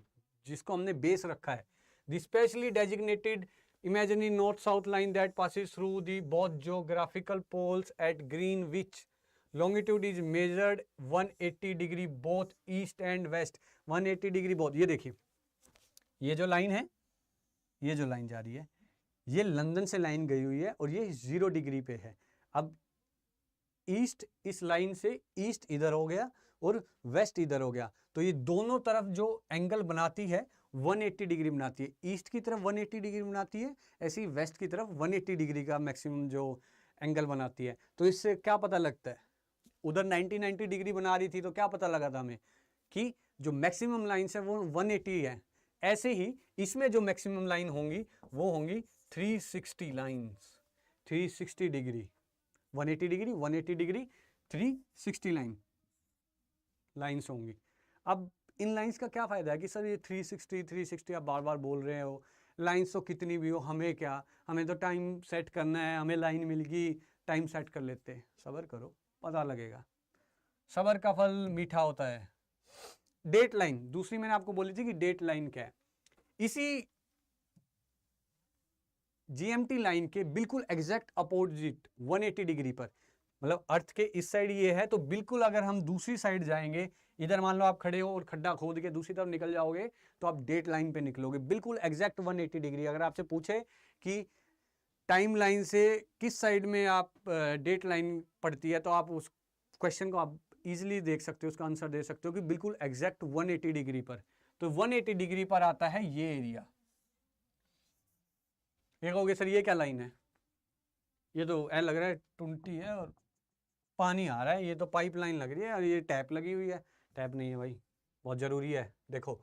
जिसको हमने बेस रखा है, the specially designated imaginary north-south line that passes through the both geographical poles at Greenwich. Longitude is measured 180 degree both east and west. 180 degree both। ये देखिए ये जो line है, ये जो लाइन जा रही है, ये लंदन से लाइन गई हुई है और ये 0 डिग्री पे है। अब ईस्ट इस लाइन से ईस्ट इधर हो गया और वेस्ट इधर हो गया, तो ये दोनों तरफ जो एंगल बनाती है 180 डिग्री बनाती है। ईस्ट की तरफ 180 डिग्री बनाती है, ऐसी वेस्ट की तरफ 180 डिग्री का मैक्सिमम जो एंगल बनाती है। तो इससे क्या पता लगता है? उधर 90 डिग्री बना रही थी तो क्या पता लगा था हमें कि जो मैक्सिमम लाइन्स है वो 180 है। ऐसे ही इसमें जो मैक्सिमम लाइन होंगी वो होंगी 360 lines, 360 degree, 180 degree 180 degree 360 lines होंगी। अब इन लाइंस का क्या फ़ायदा है कि सर ये 360 आप बार बार बोल रहे हो, लाइंस तो कितनी भी हो हमें क्या, हमें तो टाइम सेट करना है, हमें लाइन मिल गई टाइम सेट कर लेते हैं। सब्र करो पता लगेगा, सब्र का फल मीठा होता है। डेट लाइन दूसरी मैंने आपको बोली थी कि डेट लाइन क्या है। इसी GMT लाइन के बिल्कुल एग्जैक्ट अपोजिट 180 डिग्री पर मतलब अर्थ के इस साइड ये है, तो बिल्कुल अगर हम दूसरी साइड जाएंगे, इधर मान लो आप खड़े हो और खड्डा खोद के दूसरी तरफ निकल जाओगे, तो आप डेट लाइन पे निकलोगे बिल्कुल एग्जैक्ट 180 डिग्री। अगर आपसे पूछे कि टाइम लाइन से किस साइड में आप डेट लाइन पड़ती है, तो आप उस क्वेश्चन को आप इजीली देख सकते हो, उसका आंसर दे सकते हो कि बिल्कुल एग्जैक्ट 180 डिग्री पर। तो 180 डिग्री पर आता है ये एरिया। ये कहोगे सर ये क्या लाइन है, ये तो ऐ लग रहा है 20 है और पानी आ रहा है, ये तो पाइप लाइन लग रही है और ये टैप लगी हुई है। टैप नहीं है भाई, बहुत ज़रूरी है। देखो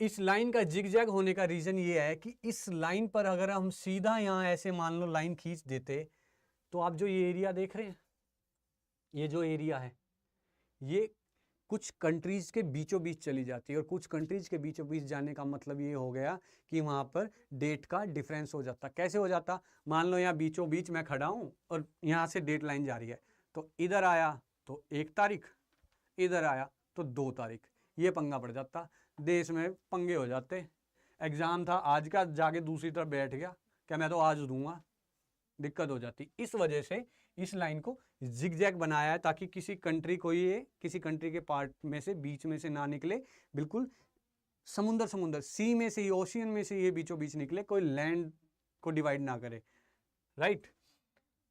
इस लाइन का जिगजैग होने का रीज़न ये है कि इस लाइन पर अगर हम सीधा यहाँ ऐसे मान लो लाइन खींच देते, तो आप जो ये एरिया देख रहे हैं, ये जो एरिया है, ये कुछ कंट्रीज़ के बीचों बीच चली जाती है, और कुछ कंट्रीज़ के बीचों बीच जाने का मतलब ये हो गया कि वहाँ पर डेट का डिफरेंस हो जाता। कैसे हो जाता, मान लो यहाँ बीचों बीच मैं खड़ा हूँ और यहाँ से डेट लाइन जा रही है, तो इधर आया तो 1 तारीख, इधर आया तो 2 तारीख, ये पंगा पड़ जाता, देश में पंगे हो जाते। एग्ज़ाम था आज का, जाके दूसरी तरफ बैठ गया, क्या मैं तो आज दूंगा, दिक्कत हो जाती। इस वजह से इस लाइन को जिगजैग बनाया है, ताकि किसी कंट्री को ये किसी कंट्री के पार्ट में से बीच में से ना निकले, बिल्कुल समुंदर सी में से, ओशियन में से ये बीचों बीच निकले, कोई लैंड को डिवाइड ना करे, राइट।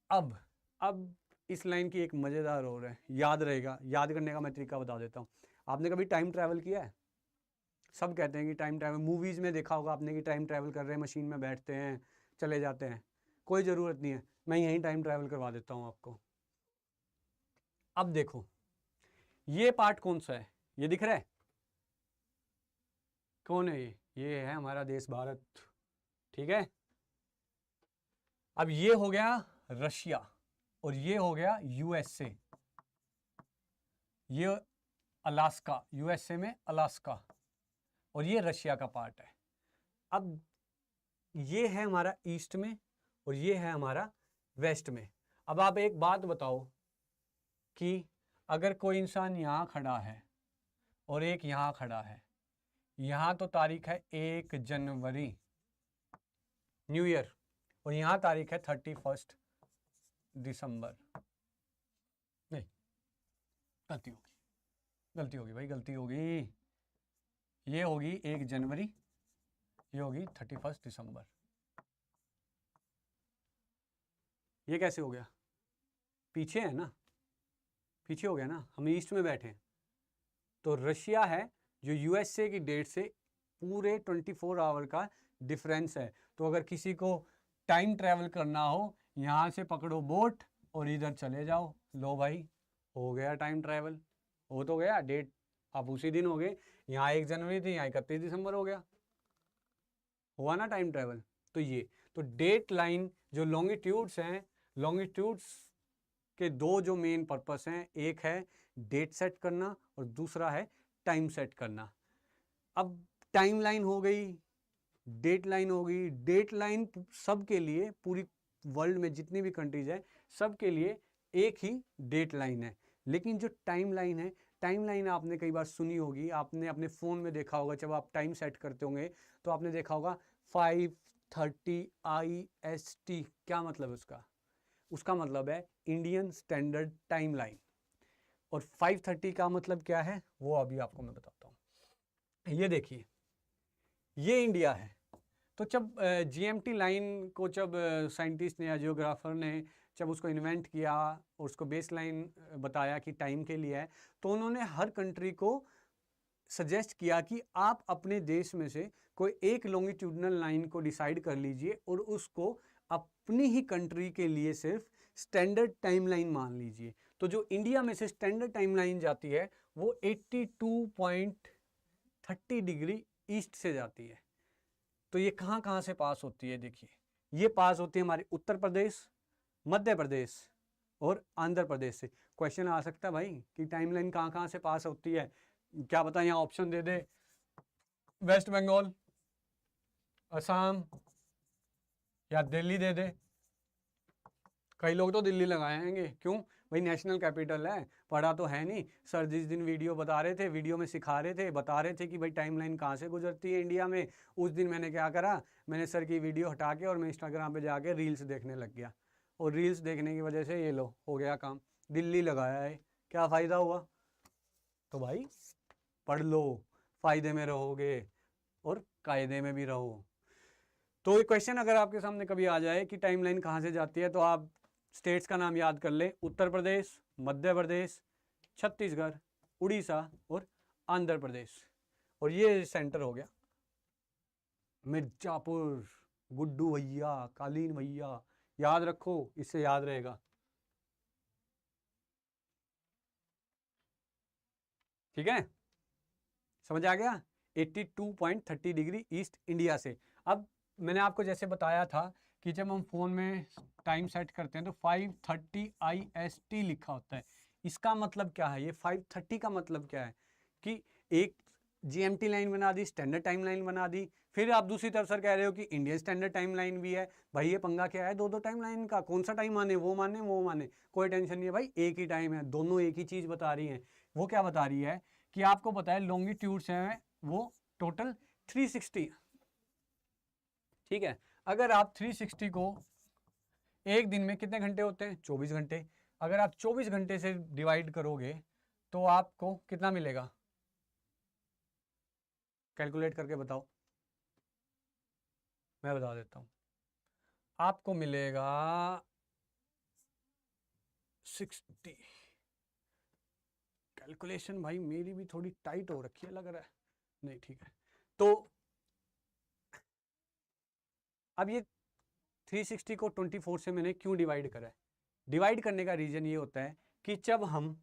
अब इस लाइन की एक मज़ेदार और है, याद रहेगा, याद करने का मैं तरीका बता देता हूँ। आपने कभी टाइम ट्रैवल किया है? सब कहते हैं कि टाइम ट्रैवल, मूवीज़ में देखा होगा आपने कि टाइम ट्रैवल कर रहे हैं, मशीन में बैठते हैं चले जाते हैं। कोई ज़रूरत नहीं है, मैं यहीं टाइम ट्रैवल करवा देता हूँ आपको। अब देखो ये पार्ट कौन सा है, ये दिख रहा है, कौन है ये है हमारा देश भारत, ठीक है। अब ये हो गया रशिया और ये हो गया यूएसए, ये अलास्का, यूएसए में अलास्का, और ये रशिया का पार्ट है। अब ये है हमारा ईस्ट में और ये है हमारा वेस्ट में। अब आप एक बात बताओ कि अगर कोई इंसान यहाँ खड़ा है और एक यहाँ खड़ा है, यहाँ तो तारीख है 1 जनवरी न्यू ईयर, और यहाँ तारीख है 31 दिसंबर, नहीं गलती होगी भाई, गलती होगी, ये होगी 1 जनवरी, ये होगी 31 दिसंबर। ये कैसे हो गया, पीछे है ना, पीछे हो गया ना, हम ईस्ट में बैठे हैं। तो रशिया है जो यूएसए की डेट से पूरे 24 आवर का डिफरेंस है। तो अगर किसी को टाइम ट्रैवल करना हो, यहाँ से पकड़ो बोट और इधर चले जाओ, लो भाई हो गया टाइम ट्रैवल, हो तो गया, डेट आप उसी दिन हो गए, यहाँ 1 जनवरी थी, यहाँ 31 दिसंबर हो गया, हुआ ना टाइम ट्रैवल। तो ये तो डेट लाइन जो लॉन्गिट्यूड्स हैं, लॉन्गिट्यूड्स के दो जो मेन पर्पस हैं, एक है डेट सेट करना और दूसरा है टाइम सेट करना। अब टाइम लाइन हो गई, डेट लाइन हो गई। डेट लाइन सब के लिए, पूरी वर्ल्ड में जितनी भी कंट्रीज हैं सब के लिए एक ही डेट लाइन है। लेकिन जो टाइम लाइन है, टाइम लाइन आपने कई बार सुनी होगी, आपने अपने फ़ोन में देखा होगा, जब आप टाइम सेट करते होंगे तो आपने देखा होगा 5:30 IST। क्या मतलब है उसका? उसका मतलब है इंडियन स्टैंडर्ड टाइम लाइन। और 5:30 का मतलब क्या है वो अभी आपको मैं बताता हूँ। ये देखिए, ये इंडिया है। तो जब GMT लाइन को जब साइंटिस्ट ने या जियोग्राफर ने जब उसको इन्वेंट किया और उसको बेस लाइन बताया कि टाइम के लिए है, तो उन्होंने हर कंट्री को सजेस्ट किया कि आप अपने देश में से कोई एक लॉन्गिट्यूडनल लाइन को डिसाइड कर लीजिए और उसको अपनी ही कंट्री के लिए सिर्फ स्टैंडर्ड टाइम लाइन मान लीजिए। तो जो इंडिया में से स्टैंडर्ड टाइम लाइन जाती है वो 82.30 डिग्री ईस्ट से जाती है। तो ये कहाँ कहाँ से पास होती है? देखिए, ये पास होती है हमारे उत्तर प्रदेश, मध्य प्रदेश और आंध्र प्रदेश से। क्वेश्चन आ सकता है भाई कि टाइमलाइन कहाँ कहाँ से पास होती है, क्या पता यहाँ ऑप्शन दे दे, वेस्ट बंगाल, असम या दिल्ली दे दे। कई लोग तो दिल्ली लगाएंगे, क्यों भाई? नेशनल कैपिटल है। पढ़ा तो है नहीं। सर जिस दिन वीडियो बता रहे थे, वीडियो में सिखा रहे थे, बता रहे थे कि भाई टाइमलाइन कहाँ से गुजरती है इंडिया में, उस दिन मैंने क्या करा, मैंने सर की वीडियो हटा के और मैं इंस्टाग्राम पे जाके रील्स देखने लग गया और रील्स देखने की वजह से ये लो हो गया काम, दिल्ली लगाया है, क्या फ़ायदा हुआ? तो भाई पढ़ लो, फ़ायदे में रहोगे और कायदे में भी रहो। तो ये क्वेश्चन अगर आपके सामने कभी आ जाए कि टाइमलाइन कहाँ से जाती है, तो आप स्टेट्स का नाम याद कर ले, उत्तर प्रदेश, मध्य प्रदेश, छत्तीसगढ़, उड़ीसा और आंध्र प्रदेश, और ये सेंटर हो गया मिर्जापुर। गुड्डू भैया, कालीन भैया, याद रखो, इससे याद रहेगा। ठीक है, समझ आ गया? 82.30 डिग्री ईस्ट इंडिया से। अब मैंने आपको जैसे बताया था कि जब हम फ़ोन में टाइम सेट करते हैं तो 5:30 IST लिखा होता है। इसका मतलब क्या है? ये 5:30 का मतलब क्या है कि एक GMT लाइन बना दी, स्टैंडर्ड टाइम लाइन बना दी, फिर आप दूसरी तरफ सर कह रहे हो कि इंडियन स्टैंडर्ड टाइम लाइन भी है। भाई ये पंगा क्या है, दो दो टाइम लाइन का, कौन सा टाइम माने, वो माने वो माने, कोई टेंशन नहीं है भाई, एक ही टाइम है, दोनों एक ही चीज़ बता रही हैं। वो क्या बता रही है कि आपको पता है लॉन्गिट्यूड्स हैं वो टोटल 360। ठीक है, अगर आप 360 को एक दिन में कितने घंटे होते हैं? 24 घंटे। अगर आप 24 घंटे से डिवाइड करोगे तो आपको कितना मिलेगा? कैलकुलेट करके बताओ, मैं बता देता हूँ। आपको मिलेगा 60। कैलकुलेशन भाई मेरी भी थोड़ी टाइट हो रखी है लग रहा है, नहीं ठीक है। तो अब ये 360 को 24 से मैंने क्यों डिवाइड करा है? डिवाइड करने का रीजन ये होता है कि जब हम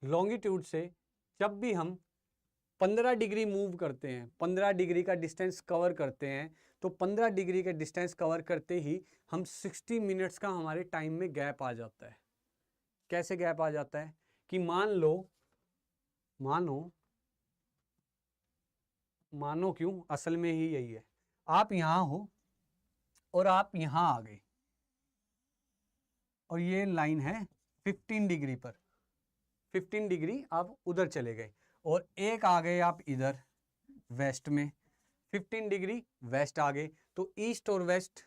लॉन्गिट्यूड से जब भी हम 15 डिग्री मूव करते हैं, 15 डिग्री का डिस्टेंस कवर करते हैं, तो 15 डिग्री का डिस्टेंस कवर करते ही हम 60 मिनट्स का हमारे टाइम में गैप आ जाता है। कैसे गैप आ जाता है कि मानो क्यों, असल में ही यही है, आप यहां हो और आप यहां आ गए और ये लाइन है 15 डिग्री पर, 15 डिग्री आप उधर चले गए और एक आ गए आप इधर वेस्ट में, 15 डिग्री वेस्ट आ गए, तो ईस्ट और वेस्ट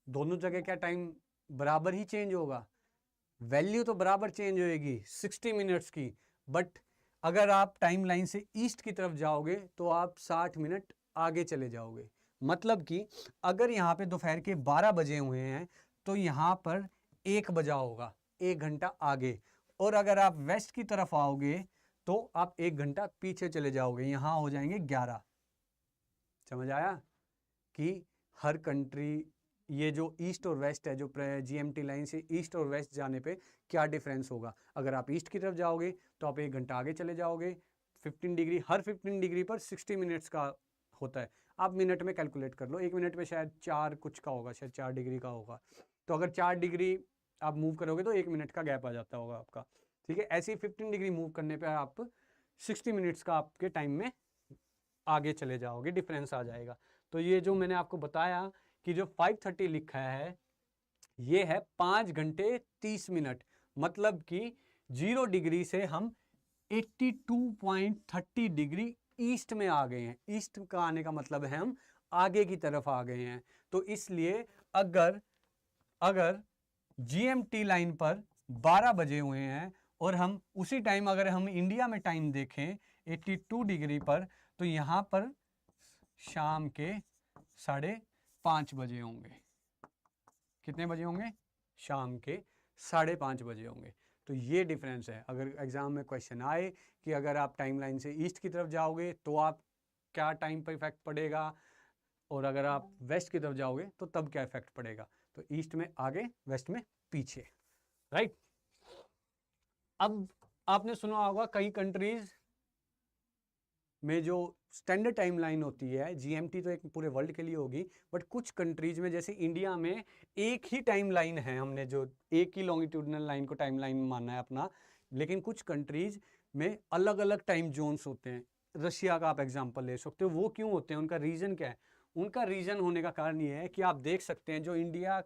दोनों जगह क्या टाइम बराबर ही चेंज होगा? वैल्यू तो बराबर चेंज होएगी 60 मिनट्स की, बट अगर आप टाइम लाइन से ईस्ट की तरफ जाओगे तो आप 60 मिनट आगे चले जाओगे। मतलब कि अगर यहाँ पे दोपहर के 12 बजे हुए हैं तो यहाँ पर 1 बजा होगा, 1 घंटा आगे, और अगर आप वेस्ट की तरफ आओगे तो आप 1 घंटा पीछे चले जाओगे, यहाँ हो जाएंगे 11। समझ आया कि हर कंट्री, ये जो ईस्ट और वेस्ट है, जो GMT लाइन से ईस्ट और वेस्ट जाने पे क्या डिफरेंस होगा? अगर आप ईस्ट की तरफ जाओगे तो आप 1 घंटा आगे चले जाओगे, 15 डिग्री, हर 15 डिग्री पर 60 मिनट्स का होता है। आप मिनट में कैलकुलेट कर लो, 1 मिनट में शायद 4 कुछ का होगा, शायद 4 डिग्री का होगा, तो अगर 4 डिग्री आप मूव करोगे तो 1 मिनट का गैप आ जाता होगा आपका। ठीक है, ऐसे ही 15 डिग्री मूव करने पर आप 60 मिनट्स का आपके टाइम में आगे चले जाओगे, डिफरेंस आ जाएगा। तो ये जो मैंने आपको बताया कि जो 5:30 लिखा है ये है 5 घंटे 30 मिनट, मतलब कि 0 डिग्री से हम 82.30 डिग्री ईस्ट में आ गए हैं। ईस्ट का आने का मतलब है हम आगे की तरफ आ गए हैं। तो इसलिए अगर GMT लाइन पर 12 बजे हुए हैं और हम उसी टाइम अगर हम इंडिया में टाइम देखें 82 डिग्री पर, तो यहाँ पर शाम के 5:30 बजे होंगे। कितने बजे होंगे? शाम के 5:30 बजे होंगे। तो ये डिफरेंस है। अगर एग्जाम में क्वेश्चन आए कि अगर आप टाइमलाइन से ईस्ट की तरफ जाओगे तो आप क्या टाइम पर इफेक्ट पड़ेगा, और अगर आप वेस्ट की तरफ जाओगे तो तब क्या इफेक्ट पड़ेगा, तो ईस्ट में आगे, वेस्ट में पीछे, राइट। अब आपने सुना होगा कई कंट्रीज में जो स्टैंडर्ड टाइम लाइन होती है, GMT तो एक पूरे वर्ल्ड के लिए होगी, बट कुछ कंट्रीज में जैसे इंडिया में एक ही टाइम लाइन है, हमने जो एक ही लॉन्गिट्यूडनल लाइन को टाइम लाइन माना है अपना, लेकिन कुछ कंट्रीज में अलग अलग टाइम जोन्स होते हैं। रशिया का आप एग्जांपल ले सकते हो। वो क्यों होते हैं, उनका रीज़न क्या है? उनका रीज़न होने का कारण ये है कि आप देख सकते हैं जो इंडिया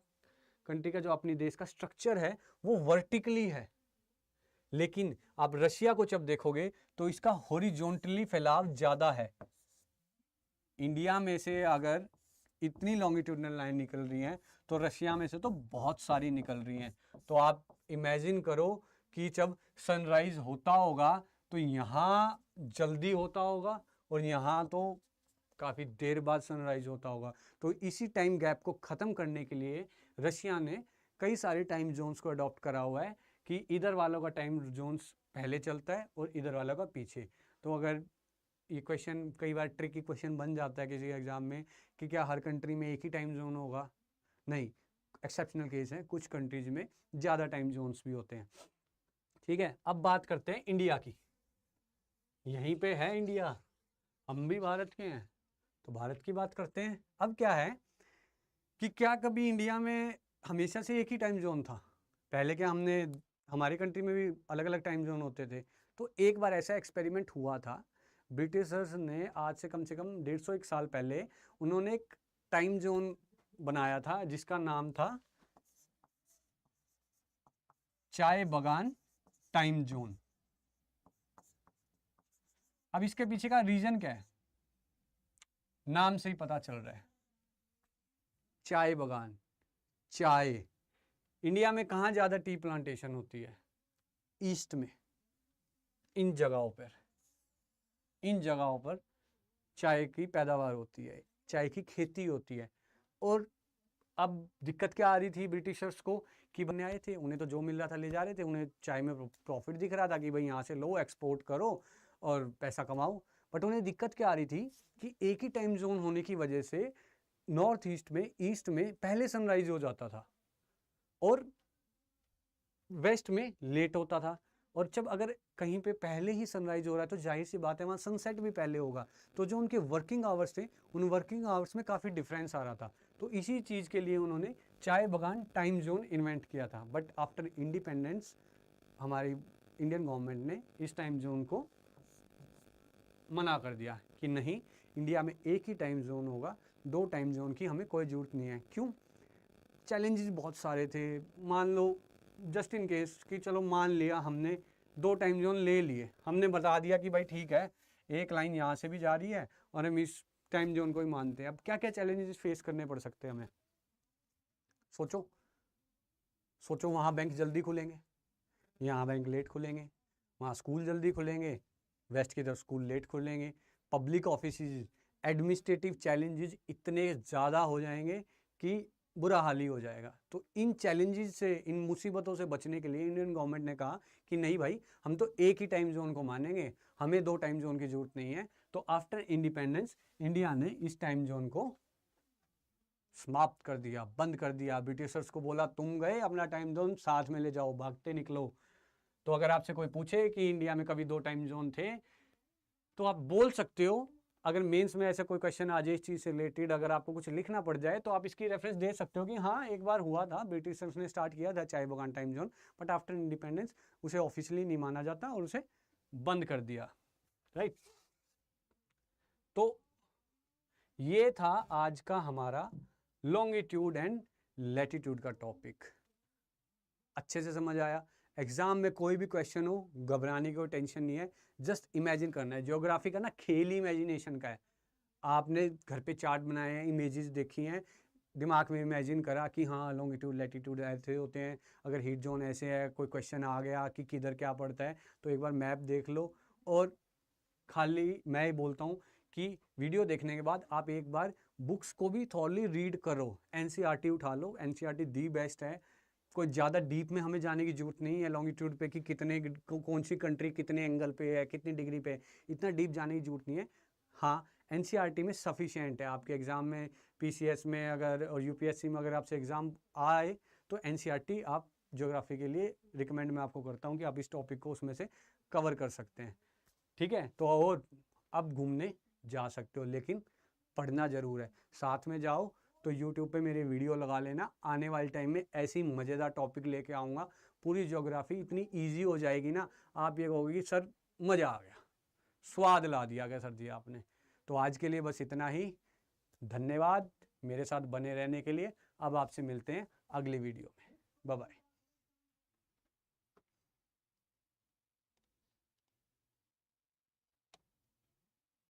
कंट्री का जो अपनी देश का स्ट्रक्चर है वो वर्टिकली है, लेकिन आप रशिया को जब देखोगे तो इसका हॉरिजॉन्टली फैलाव ज़्यादा है। इंडिया में से अगर इतनी लॉन्गिट्यूडनल लाइन निकल रही हैं तो रशिया में से तो बहुत सारी निकल रही हैं। तो आप इमेजिन करो कि जब सनराइज होता होगा तो यहाँ जल्दी होता होगा और यहाँ तो काफ़ी देर बाद सनराइज होता होगा। तो इसी टाइम गैप को ख़त्म करने के लिए रशिया ने कई सारे टाइम जोन्स को अडॉप्ट करा हुआ है कि इधर वालों का टाइम जोन्स पहले चलता है और इधर वालों का पीछे। तो अगर ये क्वेश्चन कई बार ट्रिकी क्वेश्चन बन जाता है किसी एग्जाम में कि क्या हर कंट्री में एक ही टाइम जोन होगा, नहीं, एक्सेप्शनल केस है, कुछ कंट्रीज में ज़्यादा टाइम जोन्स भी होते हैं। ठीक है, अब बात करते हैं इंडिया की। यहीं पे है इंडिया, हम भी भारत के हैं, तो भारत की बात करते हैं। अब क्या है कि क्या कभी इंडिया में हमेशा से एक ही टाइम जोन था? पहले क्या हमारी कंट्री में भी अलग अलग टाइम जोन होते थे? तो एक बार ऐसा एक्सपेरिमेंट हुआ था। ब्रिटिशर्स ने आज से कम 150 साल पहले उन्होंने एक टाइम जोन बनाया था जिसका नाम था चाय बगान टाइम जोन। अब इसके पीछे का रीजन क्या है? नाम से ही पता चल रहा है, चाय बगान, चाय। इंडिया में कहाँ ज़्यादा टी प्लांटेशन होती है? ईस्ट में। इन जगहों पर चाय की पैदावार होती है, चाय की खेती होती है। और अब दिक्कत क्या आ रही थी ब्रिटिशर्स को कि बनने आए थे, उन्हें तो जो मिल रहा था ले जा रहे थे, उन्हें चाय में प्रॉफिट दिख रहा था कि भाई यहाँ से लो, एक्सपोर्ट करो और पैसा कमाओ। बट उन्हें दिक्कत क्या आ रही थी कि एक ही टाइम जोन होने की वजह से नॉर्थ ईस्ट में पहले सनराइज हो जाता था और वेस्ट में लेट होता था। और जब अगर कहीं पे पहले ही सनराइज हो रहा है तो जाहिर सी बात है वहाँ सनसेट भी पहले होगा। तो जो उनके वर्किंग आवर्स थे, उन वर्किंग आवर्स में काफ़ी डिफरेंस आ रहा था। तो इसी चीज़ के लिए उन्होंने चाय बगान टाइम जोन इन्वेंट किया था। बट आफ्टर इंडिपेंडेंस हमारी इंडियन गवर्नमेंट ने इस टाइम जोन को मना कर दिया कि नहीं, इंडिया में एक ही टाइम जोन होगा, दो टाइम जोन की हमें कोई ज़रूरत नहीं है। क्यों? चैलेंजेस बहुत सारे थे। मान लो जस्ट इन केस कि चलो मान लिया हमने दो टाइम जोन ले लिए, हमने बता दिया कि भाई ठीक है, एक लाइन यहाँ से भी जा रही है और हम इस टाइम जोन को ही मानते हैं। अब क्या क्या चैलेंजेस फेस करने पड़ सकते हैं हमें? सोचो वहाँ बैंक जल्दी खुलेंगे, यहाँ बैंक लेट खुलेंगे, वहाँ स्कूल जल्दी खुलेंगे, वेस्ट की तरफ स्कूल लेट खुलेंगे, पब्लिक ऑफिस, एडमिनिस्ट्रेटिव चैलेंजेस इतने ज़्यादा हो जाएंगे कि बुरा हाल ही हो जाएगा। तो इन चैलेंजेस से, इन मुसीबतों से बचने के लिए इंडियन गवर्नमेंट ने कहा कि नहीं भाई, हम तो एक ही टाइम जोन को मानेंगे, हमें दो टाइम जोन की जरूरत नहीं है। तो आफ्टर इंडिपेंडेंस इंडिया ने इस टाइम जोन को समाप्त कर दिया, बंद कर दिया। ब्रिटिशर्स को बोला तुम गए, अपना टाइम जोन साथ में ले जाओ, भागते निकलो। तो अगर आपसे कोई पूछे कि इंडिया में कभी दो टाइम जोन थे, तो आप बोल सकते हो। अगर मेंस में ऐसा कोई क्वेश्चन आ जाए इस चीज़ से रिलेटेड, अगर आपको कुछ लिखना पड़ जाए, तो आप इसकी रेफरेंस दे सकते हो कि हाँ एक बार हुआ था, ब्रिटिशर्स ने स्टार्ट किया था चाय बगान time zone, but after independence उसे ऑफिशियली नहीं माना जाता और उसे बंद कर दिया। राइट। तो ये था आज का हमारा लॉन्गिट्यूड एंड लैटिट्यूड का टॉपिक। अच्छे से समझ आया? एग्जाम में कोई भी क्वेश्चन हो, घबराने की कोई टेंशन नहीं है, जस्ट इमेजिन करना है। ज्योग्राफी का ना खेल ही इमेजिनेशन का है। आपने घर पे चार्ट बनाए हैं, इमेजेस देखी हैं, दिमाग में इमेजिन करा कि हाँ लॉन्गिट्यूड लैटिट्यूड ऐसे होते हैं, अगर हीट जोन ऐसे है, कोई क्वेश्चन आ गया कि किधर क्या पड़ता है, तो एक बार मैप देख लो। और खाली मैं ही बोलता हूँ कि वीडियो देखने के बाद आप एक बार बुक्स को भी थॉरली रीड करो, एनसीईआरटी उठा लो, एनसीईआरटी दी बेस्ट है। कोई ज़्यादा डीप में हमें जाने की जरूरत नहीं है लॉन्गिट्यूड पे कि कौन सी कंट्री कितने एंगल पे है, कितनी डिग्री पे है, इतना डीप जाने की जरूरत नहीं है। हाँ, एनसीईआरटी में सफिशिएंट है। आपके एग्ज़ाम में, पीसीएस में अगर और यूपीएससी में अगर आपसे एग्ज़ाम आए तो एनसीईआरटी आप ज्योग्राफी के लिए रिकमेंड मैं आपको करता हूँ कि आप इस टॉपिक को उसमें से कवर कर सकते हैं। ठीक है, तो और अब घूमने जा सकते हो, लेकिन पढ़ना ज़रूर है। साथ में जाओ तो YouTube पे मेरे वीडियो लगा लेना, आने वाले टाइम में ऐसी मज़ेदार टॉपिक लेके आऊँगा। पूरी ज्योग्राफी इतनी ईजी हो जाएगी ना, आप ये कहोगे कि सर मज़ा आ गया, स्वाद ला दिया गया सर जी आपने। तो आज के लिए बस इतना ही। धन्यवाद मेरे साथ बने रहने के लिए। अब आपसे मिलते हैं अगली वीडियो में। Bye bye.